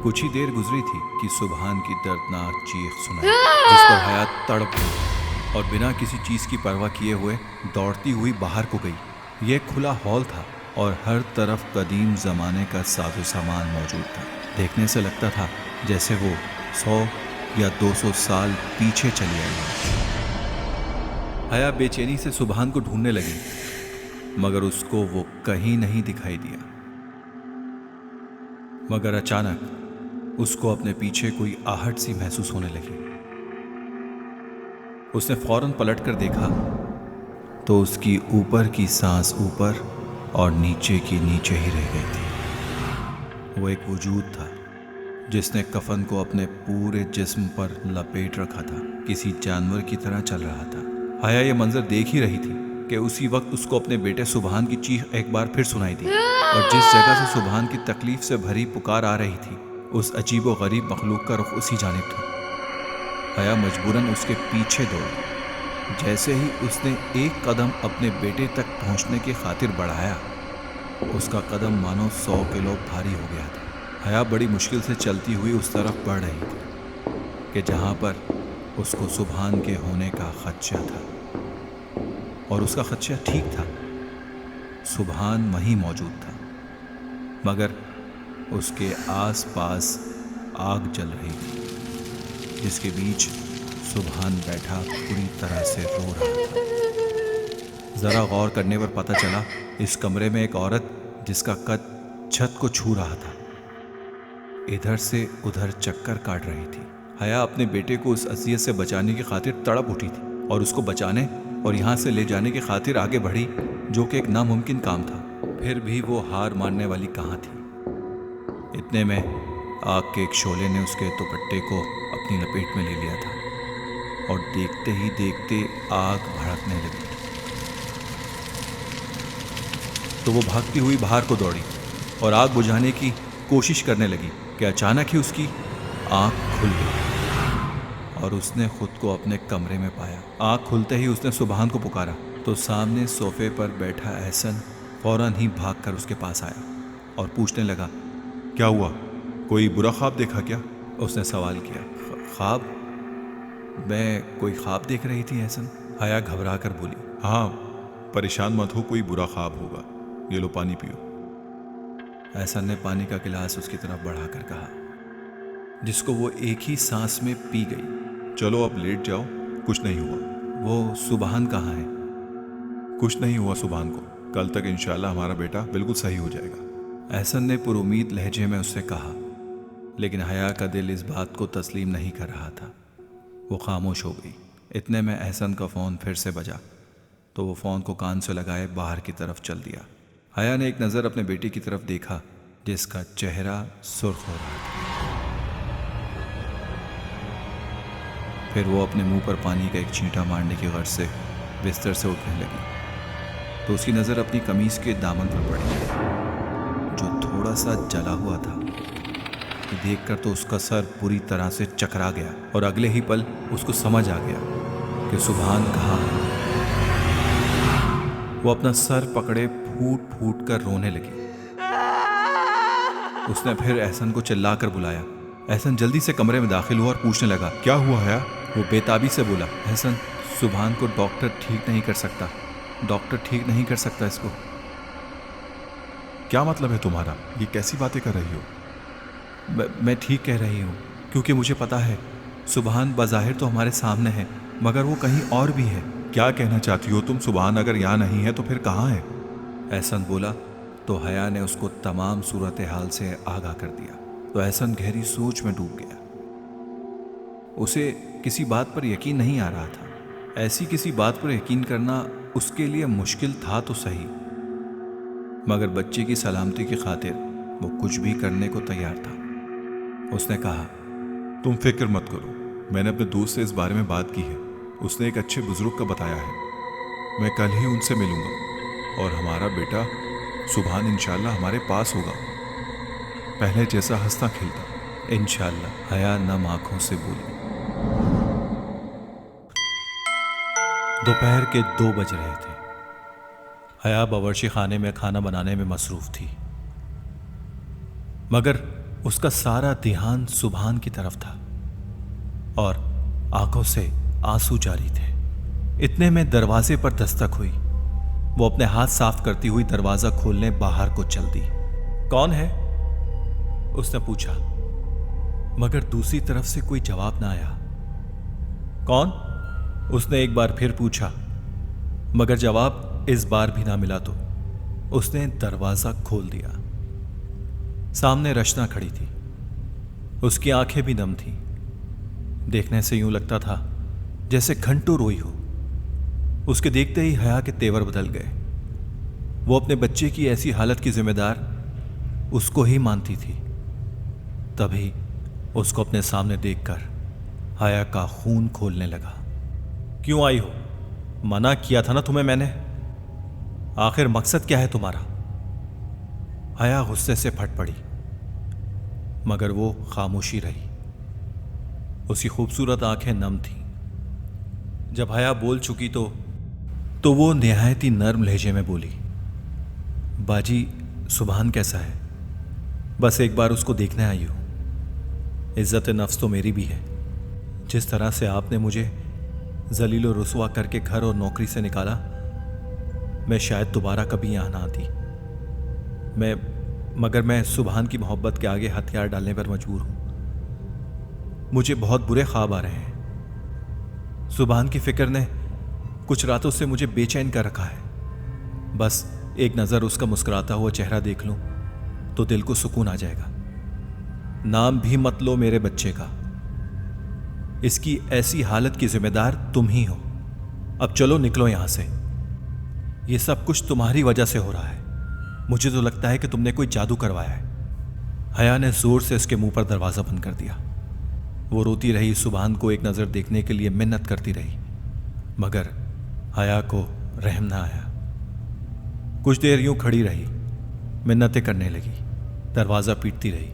कुछ ही देर गुजरी थी कि सुबहान की दर्दनाक चीख सुनाई, जिस पर हया तड़प गई और बिना किसी चीज की परवाह किए हुए दौड़ती हुई बाहर को गई। यह खुला हॉल था और हर तरफ कदीम जमाने का साजो सामान मौजूद था। देखने से लगता था जैसे वो 100 या 200 साल पीछे चली आई है। हया बेचैनी से सुबहान को ढूंढने लगी, मगर उसको वो कहीं नहीं दिखाई दिया। मगर अचानक उसको अपने पीछे कोई आहट सी महसूस होने लगी। उसने फौरन पलटकर देखा तो उसकी ऊपर की सांस ऊपर और नीचे की नीचे ही रह गई थी। वो एक वजूद था जिसने कफन को अपने पूरे जिस्म पर लपेट रखा था, किसी जानवर की तरह चल रहा था। हया ये मंजर देख ही रही थी कि उसी वक्त उसको अपने बेटे सुबहान की चीख एक बार फिर सुनाई दी, और जिस जगह से सुबहान की तकलीफ से भरी पुकार आ रही थी, उस अजीब व गरीब मखलूक का रुख उसी जानिब था। हया मजबूरन उसके पीछे दौड़ी। जैसे ही उसने एक कदम अपने बेटे तक पहुंचने की खातिर बढ़ाया, उसका कदम मानो 100 किलो भारी हो गया था। हया बड़ी मुश्किल से चलती हुई उस तरफ बढ़ रही थी कि जहां पर उसको सुबहान के होने का खदशा था, और उसका खदशा ठीक था। सुबहान वहीं मौजूद था, मगर उसके आसपास आग जल रही थी, जिसके बीच सुबहान बैठा पूरी तरह से रो रहा था। जरा गौर करने पर पता चला इस कमरे में एक औरत जिसका कद छत को छू रहा था, इधर से उधर चक्कर काट रही थी। हया अपने बेटे को उस अजियत से बचाने की खातिर तड़प उठी थी और उसको बचाने और यहाँ से ले जाने की खातिर आगे बढ़ी, जो कि एक नामुमकिन काम था। फिर भी वो हार मानने वाली कहाँ थी। इतने में आग के एक शोले ने उसके दुपट्टे को अपनी लपेट में ले लिया था और देखते ही देखते आग भड़कने लगी। तो वो भागती हुई बाहर को दौड़ी और आग बुझाने की कोशिश करने लगी कि अचानक ही उसकी आंख खुल गई और उसने खुद को अपने कमरे में पाया। आंख खुलते ही उसने सुबहान को पुकारा तो सामने सोफे पर बैठा एहसन फौरन ही भागकर उसके पास आया और पूछने लगा, क्या हुआ? कोई बुरा ख्वाब देखा क्या? उसने सवाल किया। ख्वाब? मैं कोई ख्वाब देख रही थी एहसन, हया घबरा कर बोली। हाँ, परेशान मत हो, कोई बुरा ख्वाब होगा। ये लो पानी पियो। एहसन ने पानी का गिलास उसकी तरफ बढ़ाकर कहा, जिसको वो एक ही सांस में पी गई। चलो अब लेट जाओ, कुछ नहीं हुआ। वो सुबहान कहाँ है? कुछ नहीं हुआ सुबहान को, कल तक इंशाल्लाह हमारा बेटा बिल्कुल सही हो जाएगा। एहसन ने पुरुमीद लहजे में उससे कहा, लेकिन हया का दिल इस बात को तस्लीम नहीं कर रहा था। वो खामोश हो गई। इतने में एहसन का फ़ोन फिर से बजा तो वो फ़ोन को कान से लगाए बाहर की तरफ चल दिया। हया ने एक नज़र अपने बेटी की तरफ देखा, जिसका चेहरा सुर्ख हो रहा था। फिर वो अपने मुंह पर पानी का एक छींटा मारने की गर्ज से बिस्तर से उठने लगी तो उसकी नज़र अपनी कमीज़ के दामन पर पड़ी, जो थोड़ा सा जला हुआ था। देखकर तो उसका सर पूरी तरह से चकरा गया और अगले ही पल उसको समझ आ गया कि सुबहान कहाँ है। वो अपना सर पकड़े फूट फूट कर रोने लगी। उसने फिर एहसन को चिल्लाकर बुलाया। एहसन जल्दी से कमरे में दाखिल हुआ और पूछने लगा, क्या हुआ है? वो बेताबी से बोला, एहसन, सुबहान को डॉक्टर ठीक नहीं कर सकता, डॉक्टर ठीक नहीं कर सकता इसको। क्या मतलब है तुम्हारा? ये कैसी बातें कर रही हो? मैं ठीक कह रही हूँ, क्योंकि मुझे पता है सुबहान बज़ाहिर तो हमारे सामने है, मगर वो कहीं और भी है। क्या कहना चाहती हो तुम? सुबहान अगर यहाँ नहीं है तो फिर कहाँ है? एहसन बोला तो हया ने उसको तमाम सूरत हाल से आगाह कर दिया। तो एहसन गहरी सोच में डूब गया। उसे किसी बात पर यकीन नहीं आ रहा था। ऐसी किसी बात पर यकीन करना उसके लिए मुश्किल था तो सही, मगर बच्चे की सलामती की खातिर वो कुछ भी करने को तैयार था। उसने कहा, तुम फिक्र मत करो, मैंने अपने दोस्त से इस बारे में बात की है। उसने एक अच्छे बुजुर्ग का बताया है। मैं कल ही उनसे मिलूंगा और हमारा बेटा सुबहान इंशाल्लाह हमारे पास होगा, पहले जैसा हंसता खेलता। इंशाल्लाह, हया नम आंखों से बोली। दोपहर के 2 बज रहे थे। हया बावर्ची खाने में खाना बनाने में मसरूफ थी, मगर उसका सारा ध्यान सुभान की तरफ था और आंखों से आंसू जारी थे। इतने में दरवाजे पर दस्तक हुई। वो अपने हाथ साफ करती हुई दरवाजा खोलने बाहर को चल दी। कौन है? उसने पूछा, मगर दूसरी तरफ से कोई जवाब ना आया। कौन? उसने एक बार फिर पूछा, मगर जवाब इस बार भी ना मिला तो उसने दरवाजा खोल दिया। सामने रचना खड़ी थी। उसकी आंखें भी नम थीं। देखने से यूं लगता था जैसे घंटों रोई हो। उसके देखते ही हया के तेवर बदल गए। वो अपने बच्चे की ऐसी हालत की जिम्मेदार उसको ही मानती थी। तभी उसको अपने सामने देखकर हया का खून खोलने लगा। क्यों आई हो? मना किया था ना तुम्हें मैंने। आखिर मकसद क्या है तुम्हारा? हया गुस्से से फट पड़ी, मगर वो खामोशी रही। उसकी खूबसूरत आंखें नम थीं। जब हया बोल चुकी तो वो निहायत ही नर्म लहजे में बोली, बाजी सुभान कैसा है? बस एक बार उसको देखने आई हूं। इज्जत नफ्स तो मेरी भी है। जिस तरह से आपने मुझे जलीलो रुसवा करके घर और नौकरी से निकाला, मैं शायद दोबारा कभी यहां ना आती। मगर मैं सुभान की मोहब्बत के आगे हथियार डालने पर मजबूर हूं। मुझे बहुत बुरे ख्वाब आ रहे हैं। सुभान की फिक्र ने कुछ रातों से मुझे बेचैन कर रखा है। बस एक नजर उसका मुस्कुराता हुआ चेहरा देख लूं तो दिल को सुकून आ जाएगा। नाम भी मत लो मेरे बच्चे का। इसकी ऐसी हालत की जिम्मेदार तुम ही हो। अब चलो निकलो यहां से। यह सब कुछ तुम्हारी वजह से हो रहा है। मुझे तो लगता है कि तुमने कोई जादू करवाया है। हया ने जोर से उसके मुंह पर दरवाजा बंद कर दिया। वो रोती रही, सुभान को एक नजर देखने के लिए मिन्नत करती रही, मगर हया को रहम ना आया। कुछ देर यूं खड़ी रही, मिन्नतें करने लगी, दरवाजा पीटती रही,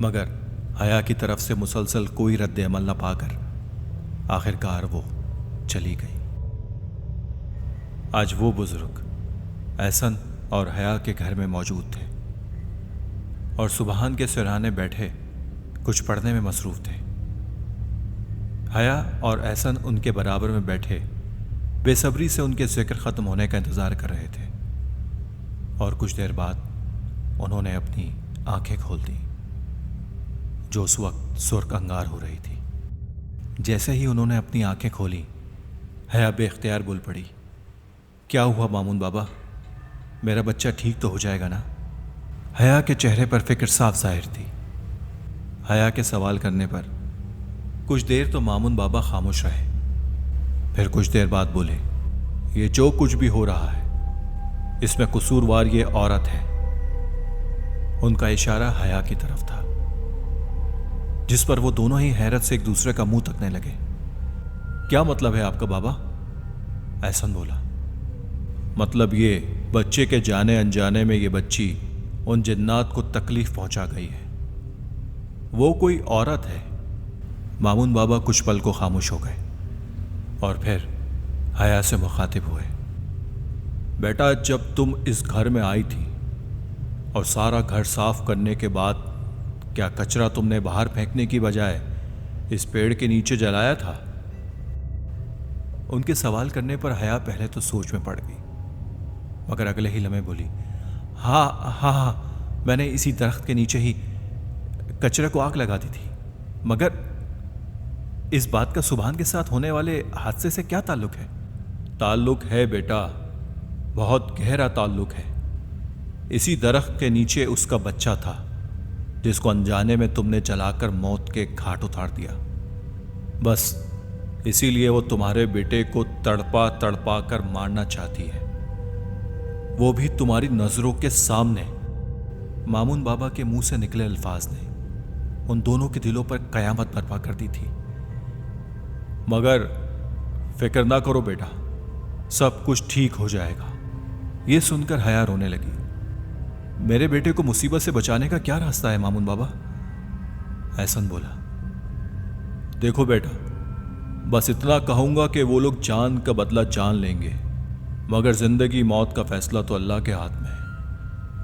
मगर हया की तरफ से मुसलसल कोई रद्द अमल न पाकर आखिरकार वो चली गई। आज वो बुजुर्ग एहसन और हया के घर में मौजूद थे और सुभान के सिरहाने बैठे कुछ पढ़ने में मसरूफ थे। हया और एहसन उनके बराबर में बैठे बेसब्री से उनके जिक्र खत्म होने का इंतजार कर रहे थे और कुछ देर बाद उन्होंने अपनी आंखें खोल दी, जो उस वक्त सुर्ख अंगार हो रही थी। जैसे ही उन्होंने अपनी आंखें खोली, हया बेख्तियार बोल पड़ी, क्या हुआ मामून बाबा? मेरा बच्चा ठीक तो हो जाएगा ना? हया के चेहरे पर फिक्र साफ जाहिर थी। हया के सवाल करने पर कुछ देर तो मामून बाबा खामोश रहे, फिर कुछ देर बाद बोले, ये जो कुछ भी हो रहा है इसमें कसूरवार ये औरत है। उनका इशारा हया की तरफ था, जिस पर वो दोनों ही हैरत से एक दूसरे का मुंह तकने लगे। क्या मतलब है आपका बाबा? एहसन बोला, मतलब ये बच्चे के जाने अनजाने में ये बच्ची उन जिन्नात को तकलीफ पहुंचा गई है। वो कोई औरत है। मामून बाबा कुछ पल को खामोश हो गए और फिर हया से मुखातिब हुए, बेटा जब तुम इस घर में आई थी और सारा घर साफ करने के बाद क्या कचरा तुमने बाहर फेंकने की बजाय इस पेड़ के नीचे जलाया था? उनके सवाल करने पर हया पहले तो सोच में पड़ गई, मगर अगले ही लम्हे बोली, हाँ, मैंने इसी दरख्त के नीचे ही कचरे को आग लगा दी थी। मगर इस बात का सुभान के साथ होने वाले हादसे से क्या ताल्लुक है? ताल्लुक है बेटा, बहुत गहरा ताल्लुक है। इसी दरख्त के नीचे उसका बच्चा था, जिसको अनजाने में तुमने जलाकर मौत के घाट उतार दिया। बस इसीलिए वो तुम्हारे बेटे को तड़पा तड़पा कर मारना चाहती है, वो भी तुम्हारी नजरों के सामने। मामून बाबा के मुंह से निकले अल्फाज ने उन दोनों के दिलों पर कयामत बर्पा कर दी थी। मगर फिक्र ना करो बेटा, सब कुछ ठीक हो जाएगा। यह सुनकर हया रोने लगी। मेरे बेटे को मुसीबत से बचाने का क्या रास्ता है मामून बाबा? एहसन बोला, देखो बेटा, बस इतना कहूंगा कि वो लोग जान का बदला जान लेंगे, मगर जिंदगी मौत का फैसला तो अल्लाह के हाथ में है।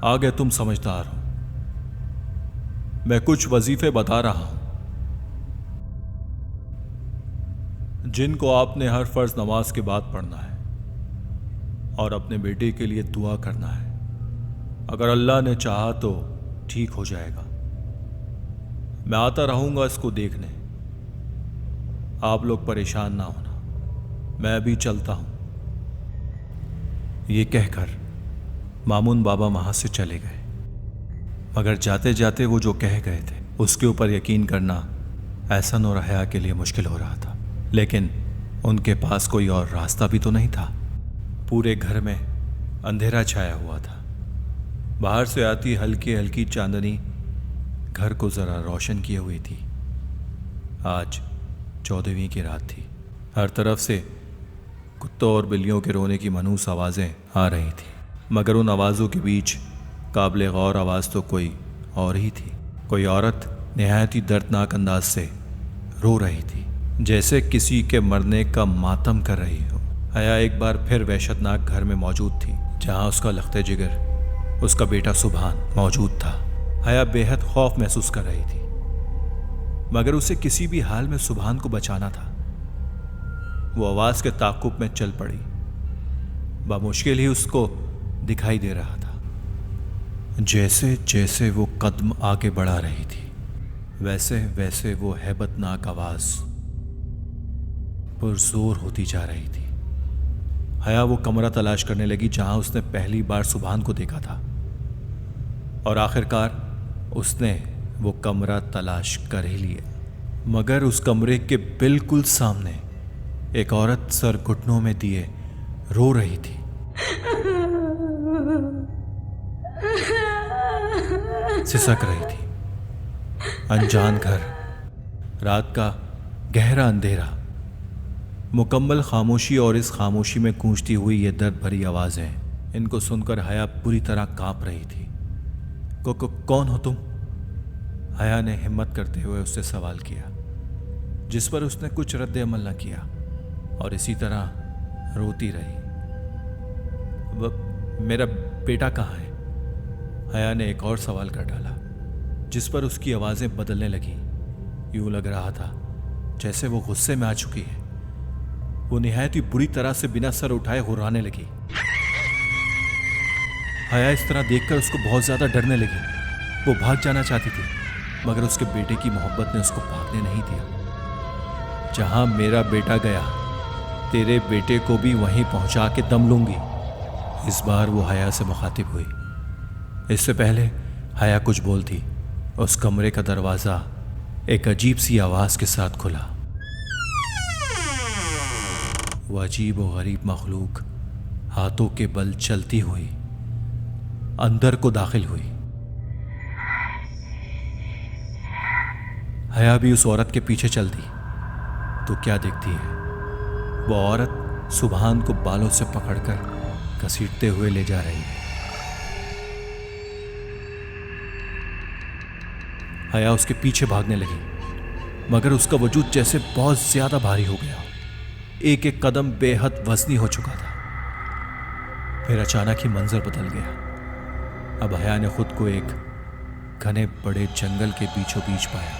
आगे तुम समझदार हो। मैं कुछ वजीफे बता रहा हूं जिनको आपने हर फर्ज नमाज के बाद पढ़ना है और अपने बेटे के लिए दुआ करना है। अगर अल्लाह ने चाहा तो ठीक हो जाएगा। मैं आता रहूंगा इसको देखने। आप लोग परेशान ना होना, मैं अभी चलता हूं। ये कहकर मामून बाबा वहां से चले गए, मगर जाते जाते वो जो कह गए थे उसके ऊपर यकीन करना एहसन और हया के लिए मुश्किल हो रहा था। लेकिन उनके पास कोई और रास्ता भी तो नहीं था। पूरे घर में अंधेरा छाया हुआ था। बाहर से आती हल्की हल्की चांदनी घर को जरा रोशन किए हुई थी। आज 14वीं की रात थी। हर तरफ से कुत्तों और बिल्लियों के रोने की मनहूस आवाज़ें आ रही थी, मगर उन आवाज़ों के बीच काबिल गौर आवाज़ तो कोई और ही थी। कोई औरत निहायत ही दर्दनाक अंदाज से रो रही थी, जैसे किसी के मरने का मातम कर रही हो। हया एक बार फिर वहशतनाक घर में मौजूद थी, जहां उसका लख्ते जिगर उसका बेटा सुभान मौजूद था। हया बेहद खौफ महसूस कर रही थी, मगर उसे किसी भी हाल में सुभान को बचाना था। वो आवाज के ताक़ुब में चल पड़ी। बामुश्किल ही उसको दिखाई दे रहा था। जैसे जैसे वो कदम आगे बढ़ा रही थी, वैसे वैसे वो हैबतनाक आवाज पुरजोर होती जा रही थी। हया वो कमरा तलाश करने लगी जहां उसने पहली बार सुभान को देखा था, और आखिरकार उसने वो कमरा तलाश कर ही लिया। मगर उस कमरे के बिल्कुल सामने एक औरत सर घुटनों में दिए रो रही थी। सिसक रही थी। अनजान घर, रात का गहरा अंधेरा, मुकम्मल खामोशी, और इस खामोशी में गूंजती हुई ये दर्द भरी आवाजें, इनको सुनकर हया बुरी तरह कांप रही थी। कौन हो तुम? हया ने हिम्मत करते हुए उससे सवाल किया, जिस पर उसने कुछ रद्द अमल न किया और इसी तरह रोती रही। मेरा बेटा कहाँ है? हया ने एक और सवाल कर डाला, जिस पर उसकी आवाजें बदलने लगी। यूं लग रहा था जैसे वो गुस्से में आ चुकी है। वो निहायत ही बुरी तरह से बिना सर उठाए हुर्राने लगी। हया इस तरह देखकर उसको बहुत ज्यादा डरने लगी। वो भाग जाना चाहती थी, मगर उसके बेटे की मोहब्बत ने उसको भागने नहीं दिया। जहां मेरा बेटा गया, तेरे बेटे को भी वहीं पहुंचा के दम लूंगी। इस बार वो हया से मुखातिब हुई। इससे पहले हया कुछ बोलती, उस कमरे का दरवाजा एक अजीब सी आवाज के साथ खुला। वो अजीब और गरीब मखलूक हाथों के बल चलती हुई अंदर को दाखिल हुई। हया भी उस औरत के पीछे चलती तो क्या देखती है? वो औरत सुभान को बालों से पकड़कर घसीटते हुए ले जा रही है। हया उसके पीछे भागने लगी, मगर उसका वजूद जैसे बहुत ज्यादा भारी हो गया। एक एक कदम बेहद वजनी हो चुका था। फिर अचानक ही मंजर बदल गया। अब हया ने खुद को एक घने बड़े जंगल के बीचों बीच पाया।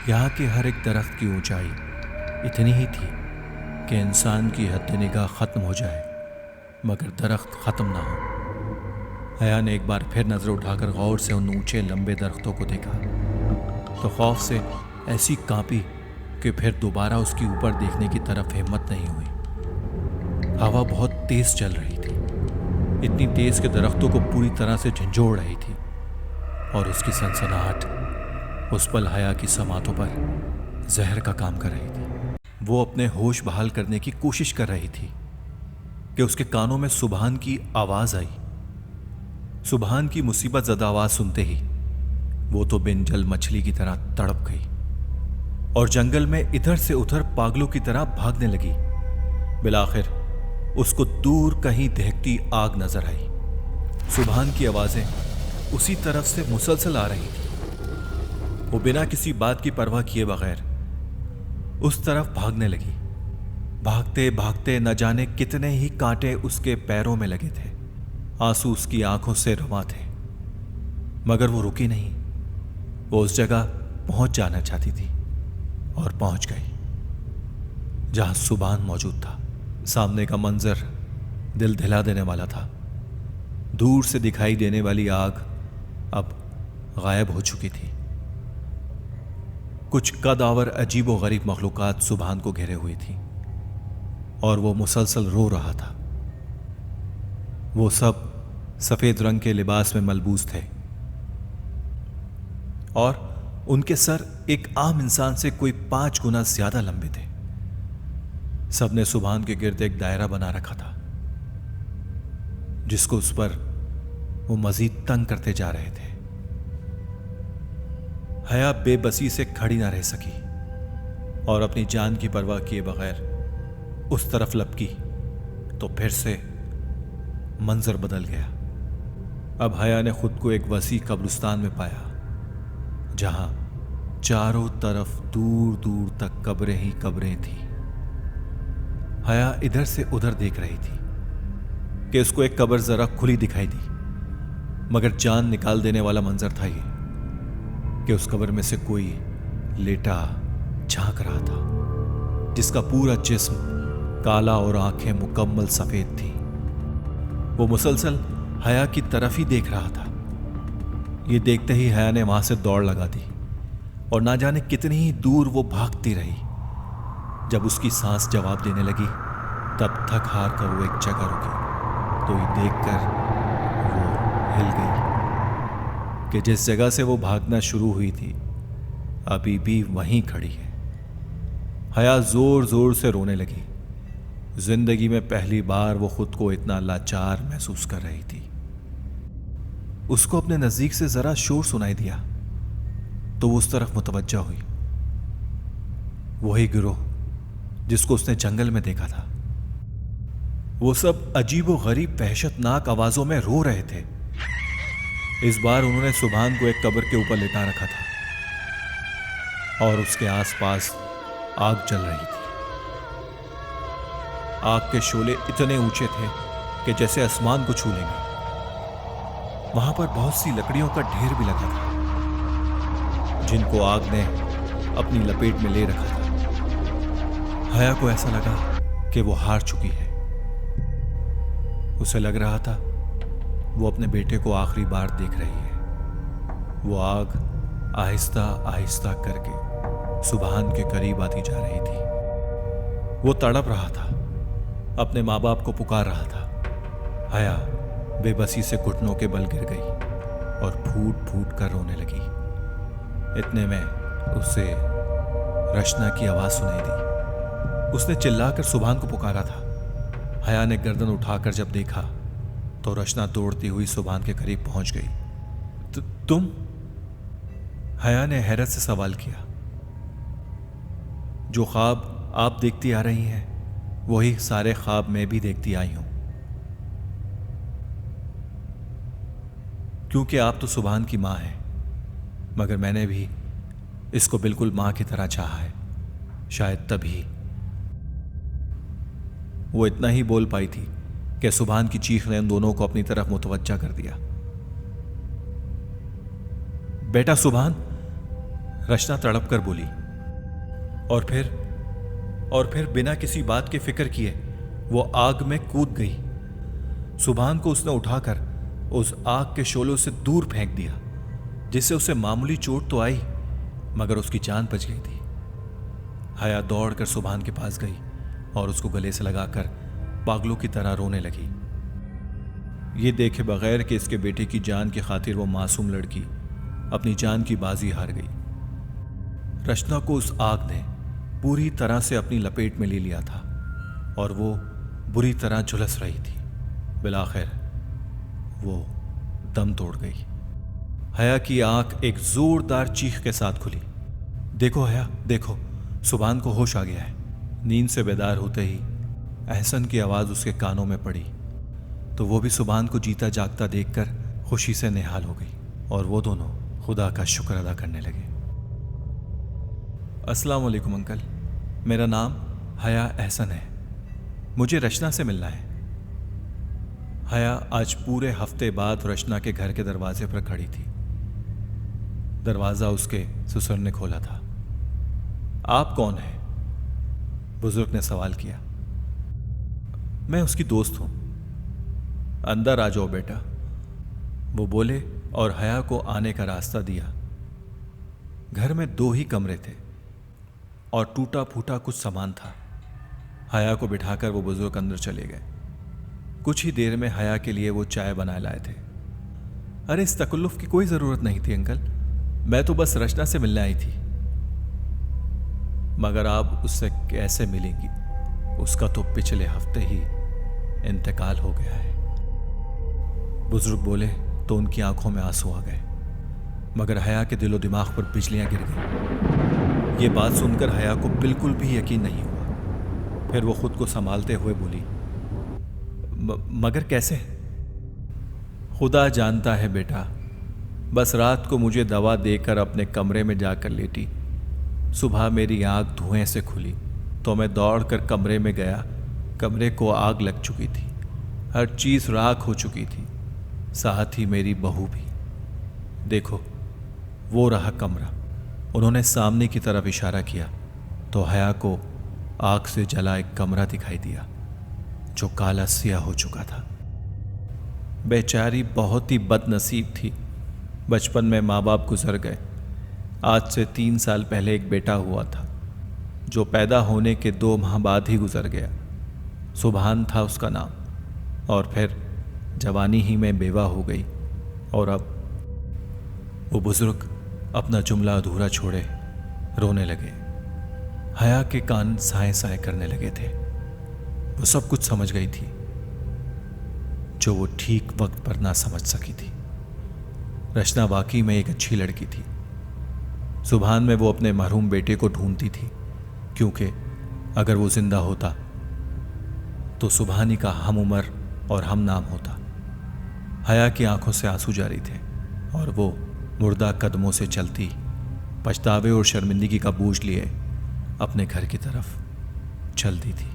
यहाँ के हर एक दरख्त की ऊंचाई इतनी ही थी कि इंसान की हद निगाह खत्म हो जाए, मगर दरख्त खत्म ना हो। हया ने एक बार फिर नजर उठाकर गौर से उन ऊंचे लंबे दरख्तों को देखा तो खौफ से ऐसी कांपी कि फिर दोबारा उसकी ऊपर देखने की तरफ हिम्मत नहीं हुई। हवा बहुत तेज चल रही थी, इतनी तेज कि दरख्तों को पूरी तरह से झंझोड़ रही थी, और उसकी सनसनाहट उस पल हया की समातों पर जहर का काम कर रही थी। वो अपने होश बहाल करने की कोशिश कर रही थी कि उसके कानों में सुभान की आवाज आई। सुभान की मुसीबत ज़दा आवाज सुनते ही वो तो बिन जल मछली की तरह तड़प गई और जंगल में इधर से उधर पागलों की तरह भागने लगी। बिलाखिर उसको दूर कहीं दहकती आग नजर आई। सुभान की आवाजें उसी तरफ से मुसलसल आ रही थी। वो बिना किसी बात की परवाह किए बगैर उस तरफ भागने लगी। भागते भागते न जाने कितने ही कांटे उसके पैरों में लगे थे। आंसू उसकी आंखों से रवा थे, मगर वो रुकी नहीं। वो उस जगह पहुंच जाना चाहती थी और पहुंच गई जहां सुभान मौजूद था। सामने का मंजर दिल दिला देने वाला था। दूर से दिखाई देने वाली आग अब गायब हो चुकी थी। कुछ कदावर अजीबो गरीब मखलूकात सुभान को घेरे हुई थी और वो मुसलसल रो रहा था। वो सब सफेद रंग के लिबास में मलबूस थे और उनके सर एक आम इंसान से कोई 5 गुना ज्यादा लंबे थे। सबने सुभान के गिर्द एक दायरा बना रखा था जिसको उस पर वो मजीद तंग करते जा रहे थे। हया बेबसी से खड़ी ना रह सकी और अपनी जान की परवाह किए बगैर उस तरफ लपकी तो फिर से मंजर बदल गया। अब हया ने खुद को एक वसी कब्रिस्तान में पाया जहां चारों तरफ दूर दूर तक कब्रें ही कब्रें थी। हया इधर से उधर देख रही थी कि उसको एक कब्र जरा खुली दिखाई दी, मगर जान निकाल देने वाला मंजर था ये कि उस कब्र में से कोई लेटा झांक रहा था जिसका पूरा जिस्म काला और आंखें मुकम्मल सफेद थी। वो मुसलसल हया की तरफ ही देख रहा था। ये देखते ही हया ने वहां से दौड़ लगा दी और ना जाने कितनी ही दूर वो भागती रही। जब उसकी सांस जवाब देने लगी तब थक हार कर वो एक जगह रुकी तो ये देखकर वो हिल गई कि जिस जगह से वो भागना शुरू हुई थी अभी भी वहीं खड़ी है। हया जोर जोर से रोने लगी। जिंदगी में पहली बार वो खुद को इतना लाचार महसूस कर रही थी। उसको अपने नजदीक से जरा शोर सुनाई दिया तो वो उस तरफ मुतवज्जा हुई। वही गिरोह जिसको उसने जंगल में देखा था। वो सब अजीबो गरीब वहशतनाक आवाजों में रो रहे थे। इस बार उन्होंने सुभान को एक कब्र के ऊपर लेटा रखा था और उसके आसपास आग जल रही थी। आग के शोले इतने ऊंचे थे कि जैसे आसमान को छू लेंगे। वहां पर बहुत सी लकड़ियों का ढेर भी लगा था जिनको आग ने अपनी लपेट में ले रखा था। हया को ऐसा लगा कि वो हार चुकी है। उसे लग रहा था वो अपने बेटे को आखिरी बार देख रही है। वो आग आहिस्ता आहिस्ता करके सुभान के करीब आती जा रही थी। वो तड़प रहा था, अपने माँ बाप को पुकार रहा था। हया बेबसी से घुटनों के बल गिर गई और फूट फूट कर रोने लगी। इतने में उसे रचना की आवाज सुनाई दी। उसने चिल्लाकर सुभान को पुकारा था। हया ने गर्दन उठाकर जब देखा तो रचना दौड़ती हुई सुभान के करीब पहुंच गई। तुम? हया ने हैरत से सवाल किया। जो ख्वाब आप देखती आ रही हैं वही सारे ख्वाब मैं भी देखती आई हूं, क्योंकि आप तो सुभान की मां हैं, मगर मैंने भी इसको बिल्कुल मां की तरह चाहा है। शायद तभी वो इतना ही बोल पाई थी कि सुभान की चीख ने उन दोनों को अपनी तरफ मुतवज्जा कर दिया। बेटा सुभान, रचना तड़प कर बोली और फिर बिना किसी बात के फिक्र किए वो आग में कूद गई। सुभान को उसने उठाकर उस आग के शोलों से दूर फेंक दिया, जिससे उसे मामूली चोट तो आई मगर उसकी जान बच गई थी। हया दौड़कर सुभान के पास गई और उसको गले से लगाकर पागलों की तरह रोने लगी। ये देखे बगैर कि इसके बेटे की जान की खातिर वो मासूम लड़की अपनी जान की बाजी हार गई। रचना को उस आग ने पूरी तरह से अपनी लपेट में ले लिया था और वो बुरी तरह झुलस रही थी। बिलाखिर वो दम तोड़ गई। हया की आंख एक जोरदार चीख के साथ खुली। देखो हया, देखो, सुभान को होश आ गया है। नींद से बेदार होते ही एहसन की आवाज उसके कानों में पड़ी तो वो भी सुभान को जीता जागता देखकर खुशी से निहाल हो गई और वो दोनों खुदा का शुक्र अदा करने लगे। अस्सलाम वालेकुम अंकल, मेरा नाम हया एहसन है। मुझे रचना से मिलना है। हया आज पूरे हफ्ते बाद रचना के घर के दरवाजे पर खड़ी थी। दरवाजा उसके ससुर ने खोला था। आप कौन हैं? बुजुर्ग ने सवाल किया। मैं उसकी दोस्त हूं। अंदर आ जाओ बेटा, वो बोले और हया को आने का रास्ता दिया। घर में 2 ही कमरे थे और टूटा फूटा कुछ सामान था। हया को बिठाकर वो बुजुर्ग अंदर चले गए। कुछ ही देर में हया के लिए वो चाय बनाए लाए थे। अरे इस तकल्लुफ की कोई जरूरत नहीं थी अंकल, मैं तो बस रचना से मिलने आई थी। मगर आप उससे कैसे मिलेंगी? उसका तो पिछले हफ्ते ही इंतकाल हो गया है। बुजुर्ग बोले तो उनकी आंखों में आंसू आ गए, मगर हया के दिलो दिमाग पर बिजलियां गिर गईं। ये बात सुनकर हया को बिल्कुल भी यकीन नहीं हुआ। फिर वो खुद को संभालते हुए बोली, मगर कैसे? खुदा जानता है बेटा, बस रात को मुझे दवा देकर अपने कमरे में जाकर लेटी। सुबह मेरी आंख धुएं से खुली तो मैं दौड़कर कमरे में गया। कमरे को आग लग चुकी थी, हर चीज राख हो चुकी थी, साथ ही मेरी बहू भी। देखो वो रहा कमरा। उन्होंने सामने की तरफ इशारा किया तो हया को आग से जला एक कमरा दिखाई दिया जो काला सिया हो चुका था। बेचारी बहुत ही बदनसीब थी। बचपन में माँ बाप गुजर गए। आज से 3 साल पहले एक बेटा हुआ था जो पैदा होने के 2 माह बाद ही गुजर गया। सुभान था उसका नाम, और फिर जवानी ही में बेवा हो गई। और अब वो बुजुर्ग अपना जुमला अधूरा छोड़े रोने लगे। हया के कान साए साए करने लगे थे। वो सब कुछ समझ गई थी जो वो ठीक वक्त पर ना समझ सकी थी। रचना वाकई में एक अच्छी लड़की थी। सुभान में वो अपने मरहूम बेटे को ढूंढती थी, क्योंकि अगर वो जिंदा होता तो सुभानी का हम उम्र और हम नाम होता। हया की आंखों से आंसू जारी थे और वो मुर्दा कदमों से चलती, पछतावे और शर्मिंदगी का बोझ लिए अपने घर की तरफ चलती थी।